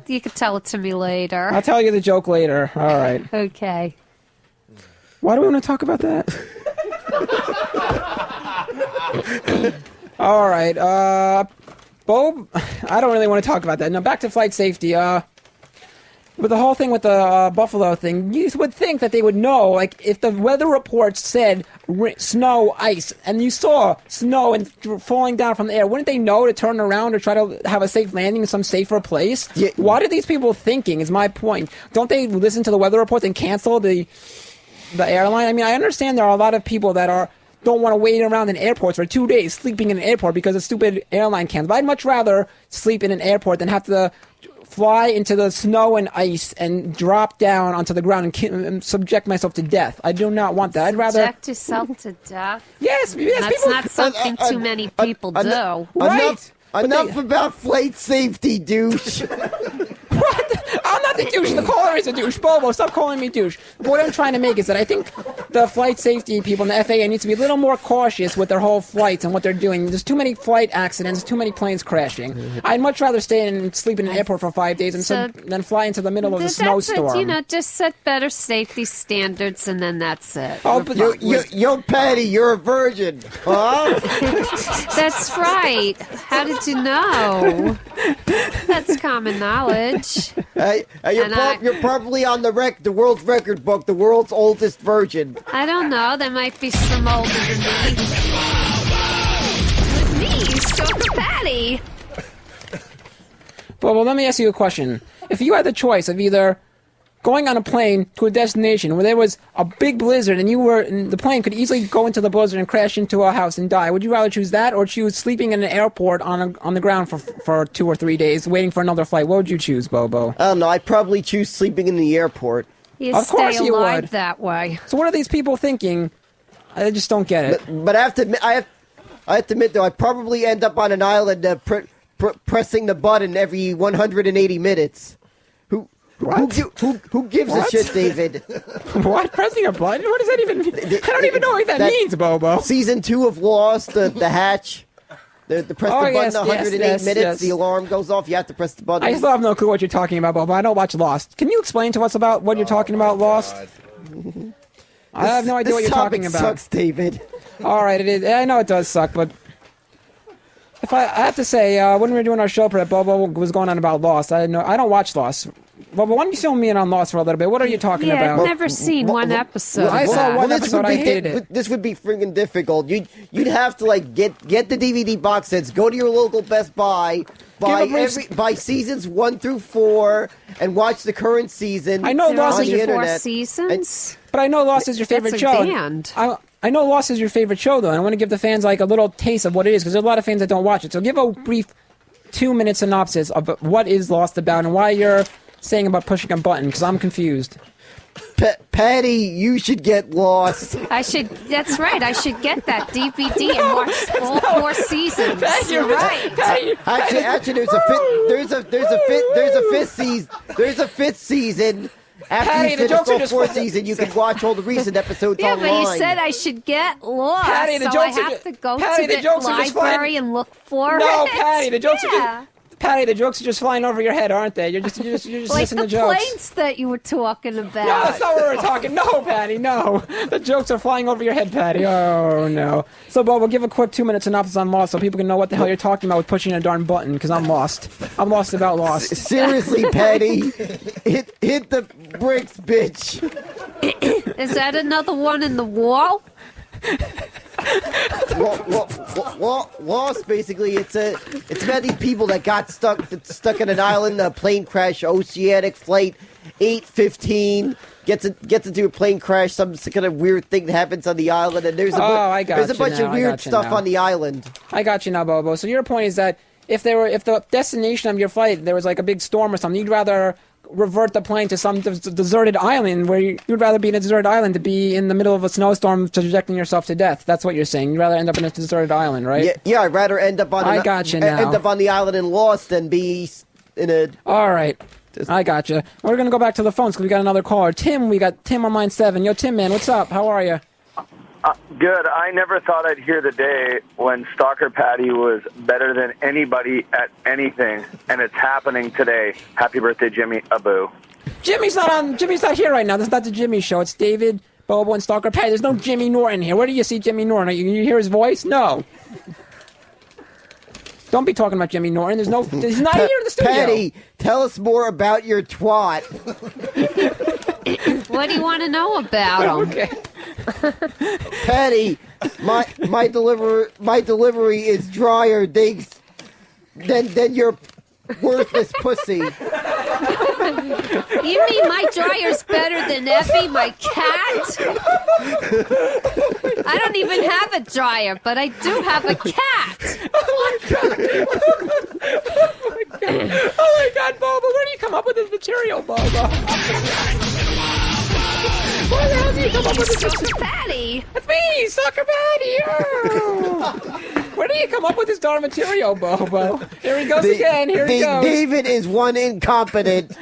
You can tell it to me later. I'll tell you the joke later. All right. Okay. Why do we want to talk about that? All right. Bo, I don't really want to talk about that. Now, back to flight safety. With the whole thing with the Buffalo thing, you would think that they would know, like, if the weather report said snow, ice, and you saw snow and falling down from the air, wouldn't they know to turn around or try to have a safe landing in some safer place? Yeah. What are these people thinking, is my point. Don't they listen to the weather reports and cancel the airline? I mean, I understand there are a lot of people that don't want to wait around in airports for 2 days sleeping in an airport because a stupid airline cancels. But I'd much rather sleep in an airport than have to fly into the snow and ice and drop down onto the ground and subject myself to death. I do not want that. I'd rather subject yourself to death. Yes, that's people, not something too many people do. Right? Enough about flight safety, douche. I'm not the douche. The caller is a douche. Bobo, stop calling me douche. What I'm trying to make is that I think the flight safety people in the FAA need to be a little more cautious with their whole flights and what they're doing. There's too many flight accidents, too many planes crashing. I'd much rather stay and sleep in an airport for 5 days than fly into the middle of a snowstorm. Just set better safety standards and then that's it. Oh, but yo, Patty, you're a virgin. Huh? That's right. How did you know? That's common knowledge. You're probably on the world's record book, the world's oldest virgin. I don't know. There might be some older than me. Me, Stalker Patty. Well, let me ask you a question. If you had the choice of either going on a plane to a destination where there was a big blizzard and the plane could easily go into the blizzard and crash into a house and die, would you rather choose that or choose sleeping in an airport on the ground for 2 or 3 days waiting for another flight? What would you choose, Bobo? I don't know. I'd probably choose sleeping in the airport. Of course you would. That way. So what are these people thinking? I just don't get it. But I have to admit, though, I'd probably end up on an island pressing the button every 180 minutes. Who gives a shit, David? What? Pressing a button? What does that even mean? I don't even know what that means, Bobo. Season 2 of Lost, the hatch. The press the button 108 minutes, the alarm goes off, you have to press the button. I still have no clue what you're talking about, Bobo. I don't watch Lost. Can you explain to us about what you're talking about, Lost? I have no idea what you're talking about. This topic sucks, David. All right, it is. I know it does suck, but if I have to say, when we were doing our show prep, Bobo was going on about Lost. I don't watch Lost. Bobo, why don't you fill me in on Lost for a little bit? What are you talking about? I've never seen one episode. I saw one episode. I hated it. This would be friggin' difficult. You'd have to like get the DVD box sets, go to your local Best Buy, buy seasons 1 through 4, and watch the current season. I know Lost is your 4 seasons. But I know Lost is your favorite That's show. a band. I know Lost is your favorite show, though, and I want to give the fans like a little taste of what it is, because there's a lot of fans that don't watch it. So give a brief 2-minute synopsis of what is Lost about and why you're saying about pushing a button, because I'm confused. Patti, you should get Lost. That's right. I should get that DVD and watch all 4 seasons. You're right. Actually, there's a fifth season. After Patty, you finish the jokes are all just 4 seasons, you can watch all the recent episodes Yeah, online. but you said I should get Lost, Patty, the so jokes I are have to go Patty, to the jokes the are just library flying. and look for it. No, Patty, the jokes are just... Patty, the jokes are just flying over your head, aren't they? You're just like listening the to jokes. planes that you were talking about. No, that's not what we're talking. No, Patty, no. The jokes are flying over your head, Patty. Oh, no. So, Bobo, give a quick 2-minute synopsis on Lost so people can know what the hell you're talking about with pushing a darn button, because I'm lost. I'm lost about Lost. Seriously, Patty. hit the bricks, bitch. Is that another one in the wall? Lost, basically, it's about these people that got stuck in an island, a plane crash, oceanic flight 815, gets into a plane crash, some kind of weird thing that happens on the island, and there's a bunch of weird stuff on the island. I got you now, Bobo. So your point is that if the destination of your flight, there was like a big storm or something, you'd rather revert the plane to some deserted island where you'd rather be in a deserted island to be in the middle of a snowstorm projecting yourself to death. That's what you're saying. You'd rather end up in a deserted island, right? Yeah, I'd rather end up on end up on the island and lost than be in a... All right. I got you. We're going to go back to the phones because we got another caller. We got Tim on line 7. Yo, Tim, man, what's up? How are you? Good. I never thought I'd hear the day when Stalker Patti was better than anybody at anything, and it's happening today. Happy birthday, Jimmy Abu. Jimmy's not here right now. This is not the Jimmy show. It's David, Bobo, and Stalker Patti. There's no Jimmy Norton here. Where do you see Jimmy Norton? You hear his voice? No. Don't be talking about Jimmy Norton. He's not here in the studio. Patti, tell us more about your twat. What do you want to know about him? Okay. Patti, my delivery is drier than your worthless pussy. You mean my dryer's better than Effie, my cat? I don't even have a dryer, but I do have a cat. Oh my God, Bobo, where do you come up with this material, Bobo? Where the hell do you come up with this? Stalker Patti. That's me, Stalker Patti. Oh. Where do you come up with this darn material, Bobo? Here he goes again. Here he goes. David is one incompetent.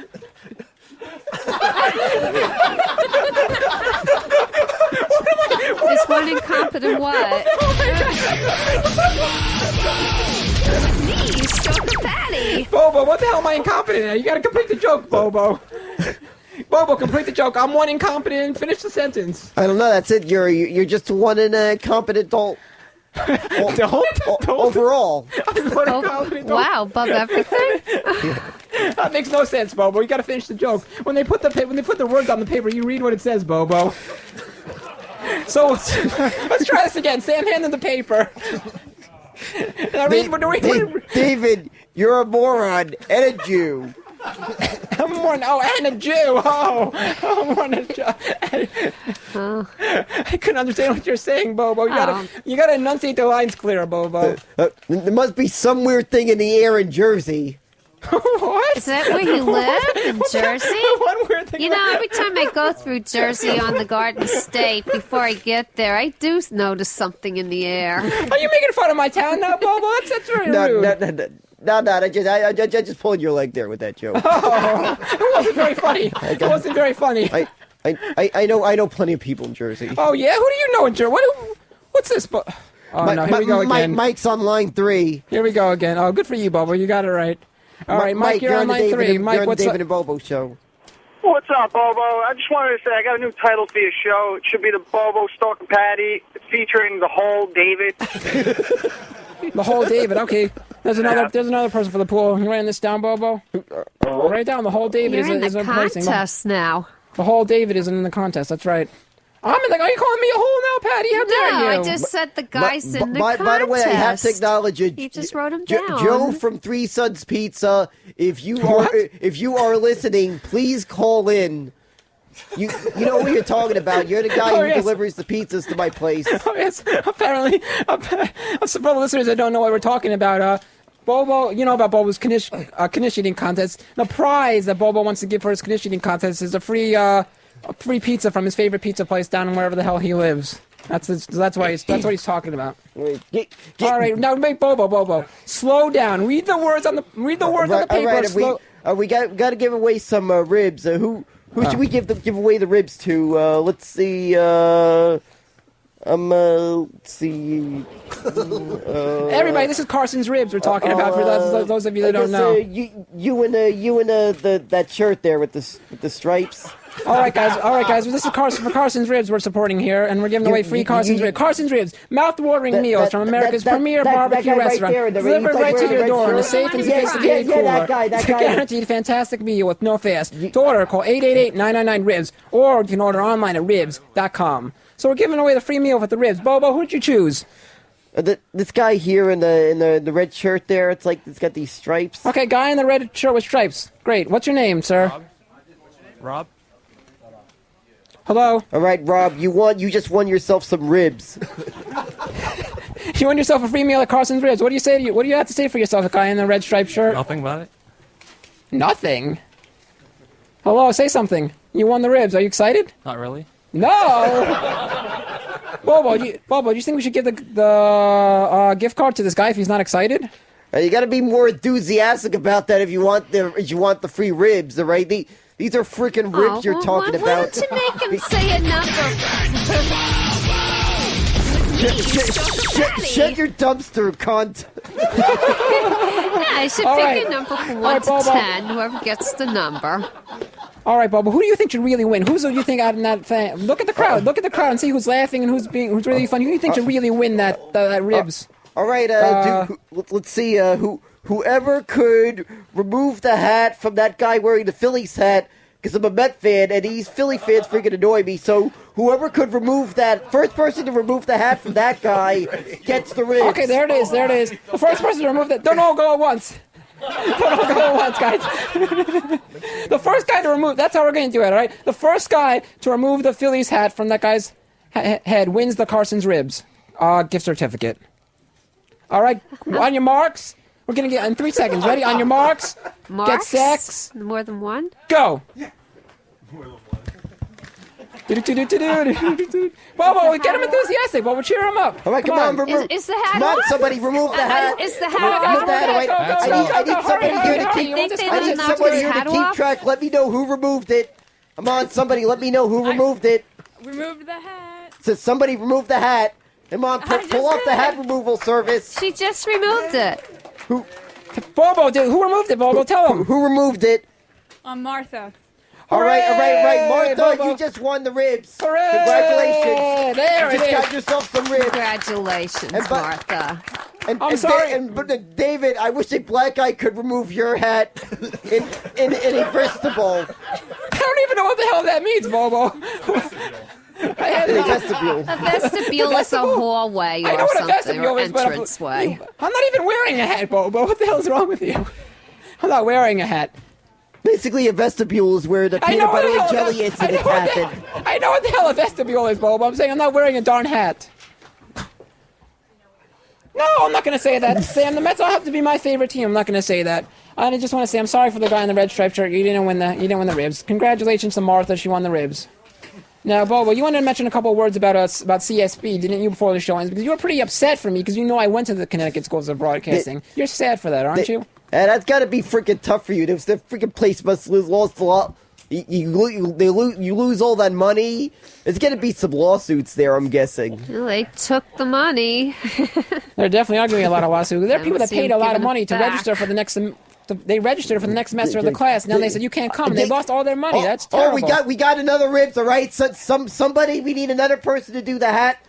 Is one incompetent what? Me, Stalker Patti. Bobo, what the hell am I incompetent at? You gotta complete the joke, Bobo. Bobo, complete the joke. I'm one incompetent. Finish the sentence. I don't know. That's it. You're just one incompetent dolt. Overall. Wow, above everything. That makes no sense, Bobo. You gotta finish the joke. When they put the words on the paper, you read what it says, Bobo. So let's try this again. Sam, hand them the paper. David, you're a moron and a Jew. I'm a moron. Oh, and a Jew. Oh, I'm a moron and a Jew. I couldn't understand what you're saying, Bobo. You gotta enunciate the lines clearer, Bobo. There must be some weird thing in the air in Jersey. What? Is that where you live? In Jersey? One weird thing. You know, every time I go through Jersey on the Garden State, before I get there, I do notice something in the air. Are you making fun of my town now, Bobo? That's very rude. No, I just pulled your leg there with that joke. Oh, it wasn't very funny. It wasn't very funny. I know plenty of people in Jersey. Oh yeah, who do you know in Jersey? What's this? Oh no, here we go again. Mike's on line 3. Here we go again. Oh, good for you, Bobo. You got it right. All right, Mike, you're on line 3. Mike, what's David up? and Bobo show. What's up, Bobo? I just wanted to say I got a new title for your show. It should be the Bobo Stalker Patty, featuring the whole David. The whole David. Okay, there's another person for the pool. You writing this down, Bobo? Write it down. The whole David You're in is the placing. contest now. The whole David isn't in the contest. That's right. Are you calling me a hole now, Patty? How dare you? No, I just said the guy's in the contest. By the way, I have to acknowledge it. He just wrote him down. Joe from Three Sons Pizza. If you are listening, please call in. You know what you're talking about. You're the guy who delivers the pizzas to my place. Oh, yes. Apparently, for the listeners that don't know what we're talking about, Bobo, you know about Bobo's knish eating contest. The prize that Bobo wants to give for his knish eating contest is a free pizza from his favorite pizza place down wherever the hell he lives. That's what he's talking about. All right, now make Bobo. Slow down. Read the words on the paper. All right, we got to give away some ribs. Who should we give away the ribs to? Let's see. Let's see. Everybody, this is Carson's Ribs we're talking about. For those of you that don't know, you and that shirt there with the stripes. All right, guys. This is Carson's Ribs we're supporting here, and we're giving away free Carson's Ribs. Carson's Ribs, mouth-watering meals from America's premier barbecue restaurant, delivered right to your door in a safe and sophisticated cooler. That guy. It's a guaranteed fantastic meal with no fuss. To order, call 888-999-RIBS, or you can order online at ribs.com. So we're giving away the free meal with the ribs. Bobo, who'd you choose? This guy here in the red shirt there. It's like it's got these stripes. Okay, guy in the red shirt with stripes. Great. What's your name, sir? Rob. Hello. All right, Rob. You just won yourself some ribs. You won yourself a free meal at Carson's Ribs. What do you have to say for yourself, a guy in the red striped shirt? Nothing about it. Nothing. Hello. Say something. You won the ribs. Are you excited? Not really. No. Bobo, do you think we should give the gift card to this guy if he's not excited? You got to be more enthusiastic about that if you want the free ribs, all right? These are freaking ribs you're talking about. Why don't you make him say a number? Shut your dumpster, cunt. Yeah, I should pick a number from 1 to 10. Whoever gets the number. All right, Bobo. Who do you think should really win? Who do you think out in that thing? Look at the crowd. Look at the crowd and see who's laughing and who's really funny. Who do you think should really win that ribs? All right, let's see. Whoever could remove the hat from that guy wearing the Phillies hat, because I'm a Met fan and these Philly fans freaking annoy me. So whoever could remove that, first person to remove the hat from that guy gets the ribs. Okay, there it is. The first person to remove that. Don't all go at once. Don't all go at once, guys. The first guy to remove. That's how we're going to do it. All right. The first guy to remove the Phillies hat from that guy's head wins the Carson's Ribs gift certificate. All right. On your marks. We're going to get in 3 seconds. Ready? On your marks. Get sex. More than one? Go. Bobo, get him enthusiastic. Bobo, cheer him up. All right, come on. Is the hat Come on, off? somebody, remove the hat. Is the hat off? Remove the hat. I need somebody here to keep. I need somebody here to keep track. Let me know who removed it. Come on, somebody, let me know who removed it. Removed the hat. So somebody remove the hat. Come on, pull off the hat removal service. She just removed it. Bobo, who removed it, Bobo? Tell him. Who removed it? Martha. All right. Martha, Bobo. you just won the ribs. Hooray! Congratulations. There you it is. got yourself some ribs. Congratulations, Martha. I'm sorry. But David, I wish a black guy could remove your hat in a vestibule. I don't even know what the hell that means, Bobo. A vestibule. A vestibule is a hallway I know or what a something, vestibule or is, but entranceway. I'm not even wearing a hat, Bobo. What the hell is wrong with you? I'm not wearing a hat. Basically, a vestibule is where the peanut butter and jelly incident happened. I know what the hell a vestibule is, Bobo. I'm saying I'm not wearing a darn hat. No, I'm not going to say that. Sam, the Mets all have to be my favorite team. I'm not going to say that. I just want to say I'm sorry for the guy in the red striped shirt. You didn't win the ribs. Congratulations to Martha. She won the ribs. Now, Bobo, you wanted to mention a couple of words about CSB, didn't you, before the show ends? Because you were pretty upset for me, because you know I went to the Connecticut Schools of Broadcasting. You're sad for that, aren't you? That's got to be freaking tough for you. The freaking place must lost a lot. You lose all that money. There's going to be some lawsuits there, I'm guessing. Well, they took the money. There definitely are going to be a lot of lawsuits. There are people that paid a lot of money to register for the next. They registered for the next semester of the class. Now they said you can't come. They lost all their money. That's terrible. Oh, we got another ribs. All right, somebody. We need another person to do the hat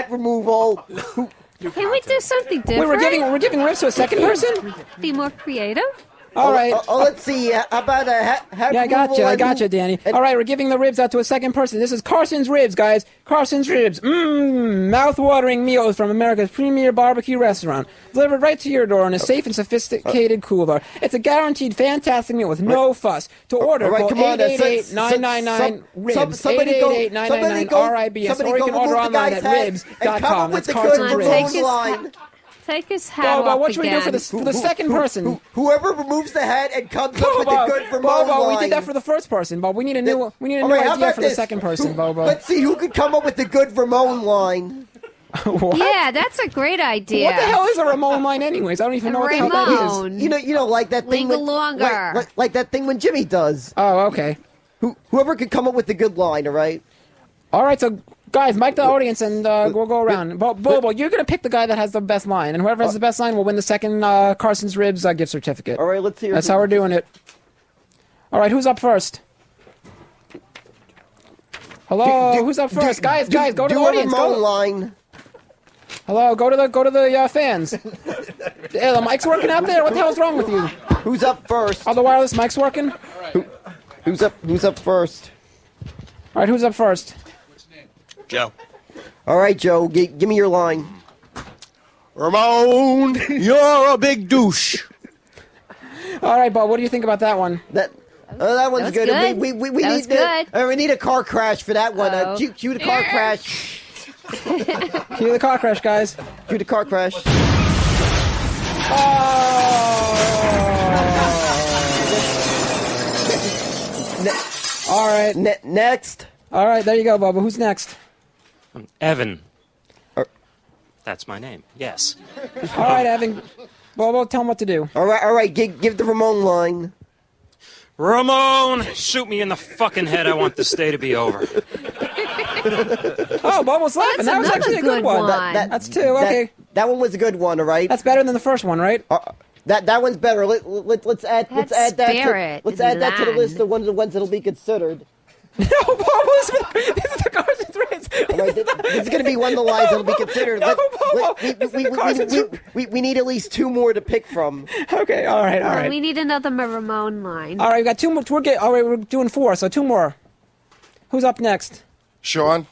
removal. Can we do something different? We're giving ribs to a second person. Be more creative. All right. Let's see. How about a hat Yeah, I got you, Danny. All right, we're giving the ribs out to a second person. This is Carson's Ribs, guys. Carson's Ribs. Mouth-watering meals from America's premier barbecue restaurant. Delivered right to your door in a safe and sophisticated cooler. It's a guaranteed fantastic meal with no fuss. To order, call 888-999-RIBS. 888-999-RIBS. Or you can order online at ribs.com. That's Carson's Ribs. Take his hat off what should we do again. for the second person? Whoever removes the hat and comes up with the good Ramon Bobo, line. we did that for the first person, but we need a new idea for the second person, Bobo. Let's see who could come up with the good Ramon line. Yeah, that's a great idea. What the hell is a Ramon line, anyways? I don't even know what the hell that is. You know, like that thing. Longer. Like that thing when Jimmy does. Oh, okay. Whoever could come up with the good line, all right? All right, so guys, mic the audience, and we'll go around. Bobo, you're going to pick the guy that has the best line, and whoever has the best line will win the second Carson's Ribs gift certificate. All right, let's hear. That's how we're doing it. All right, who's up first? Hello, who's up first? Guys, go to the audience. Go line. Hello, go to the fans. Yeah, the mic's working out there. What the hell's wrong with you? Who's up first? Are the wireless mics working? Who's up first? All right, who's up first? Joe. All right, Joe, give me your line. Ramon, you're a big douche. All right, Bob, what do you think about that one? That one's good. We need a car crash for that one. Cue the car crash. Cue the car crash, guys. Cue the car crash. All right. Next. All right, there you go, Bobo. Who's next? Evan. That's my name. Yes. All right, Evan. Bobo, tell him what to do. All right. Give the Ramon line. Ramon, shoot me in the fucking head. I want this day to be over. Oh, Bobo's laughing. That was actually a good one. That's two. Okay. That one was a good one. All right. That's better than the first one, right? That one's better. Let's add that to the list of ones that'll be considered. No, Bobo's. This is the Carson's Ribs. Right, this is going to be one of the lines that'll be considered. We need at least two more to pick from. Okay, all right. We need another Ramon line. All right, we got two more. We're doing four, so two more. Who's up next? Sean.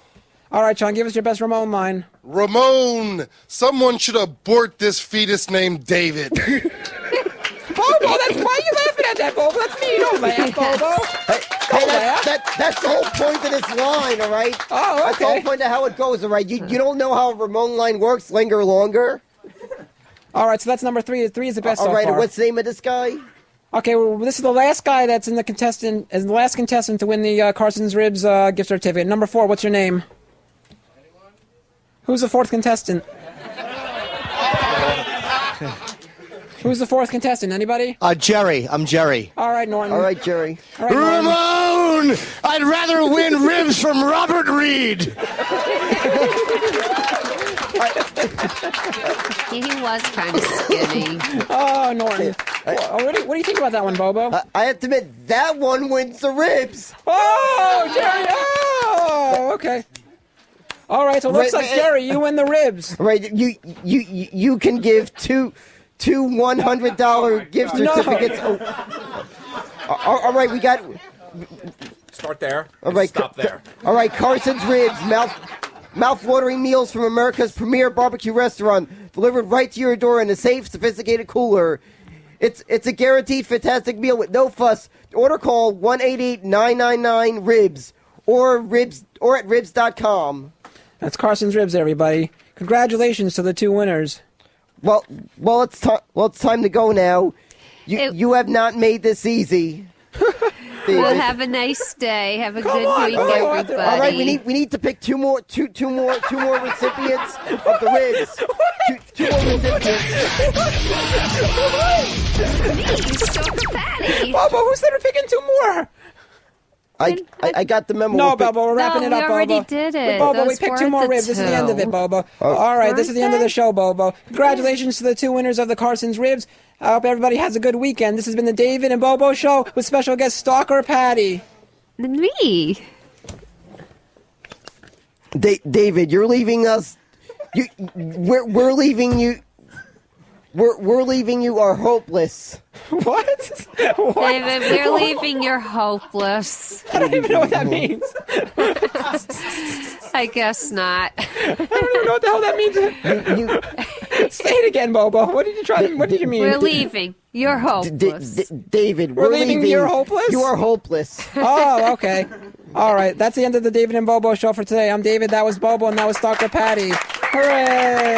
All right, Sean, give us your best Ramon line. Ramon, someone should abort this fetus named David. Bobo, why are you laughing at that, Bobo? That's me. You don't laugh, Bobo. Hey, that's the whole point of this line, all right? Oh, okay. That's the whole point of how it goes, all right? You don't know how a Ramon line works, linger longer. All right, so that's number three. Three is the best so far. All right, what's the name of this guy? Okay, well, this is the last guy that's in the contestant, as the last contestant to win the Carson's Ribs gift certificate. Number 4, what's your name? Who's the fourth contestant? Who's the fourth contestant? Anybody? Jerry. I'm Jerry. All right, Norton. All right, Jerry. All right, Ramon! I'd rather win ribs from Robert Reed. He was kind of skinny. Oh, Norton. What do you think about that one, Bobo? I have to admit, that one wins the ribs. Oh, Jerry! Oh, okay. All right, so it looks like Jerry, you win the ribs. Right, you can give two $100 gift certificates. No. All right, we got. Start there. All right, stop there. All right, Carson's Ribs, mouth-watering meals from America's premier barbecue restaurant, delivered right to your door in a safe, sophisticated cooler. It's a guaranteed fantastic meal with no fuss. Order call 1-888-999-RIBS or at ribs.com. That's Carson's Ribs, everybody. Congratulations to the two winners. Well, it's time to go now. You have not made this easy. Well, have a nice day. Have a good week, everybody. All right, we need to pick two more recipients of the ribs. Two more recipients. Patty. Bobo, who said we're picking 2 more? I got the memo. No, Bobo, we're wrapping it up, Bobo. we already did it. Bobo, we Those picked 2 weren't more the ribs. This is the end of it, 2. Bobo. All right, this is the end of the show, Bobo. Congratulations to the 2 winners of the Carson's Ribs. I hope everybody has a good weekend. This has been the David and Bobo Show with special guest Stalker Patty. Me. David, you're leaving us. We're leaving you. We're leaving you are hopeless. What? David, we're leaving you're hopeless. I don't even know what that means. I guess not. I don't even know what the hell that means. Say it again, Bobo. What did you mean? We're leaving. You're hopeless. David, we're leaving. You're hopeless? You are hopeless. Oh, okay. All right. That's the end of the David and Bobo Show for today. I'm David. That was Bobo, and that was Stalker Patty. Hooray!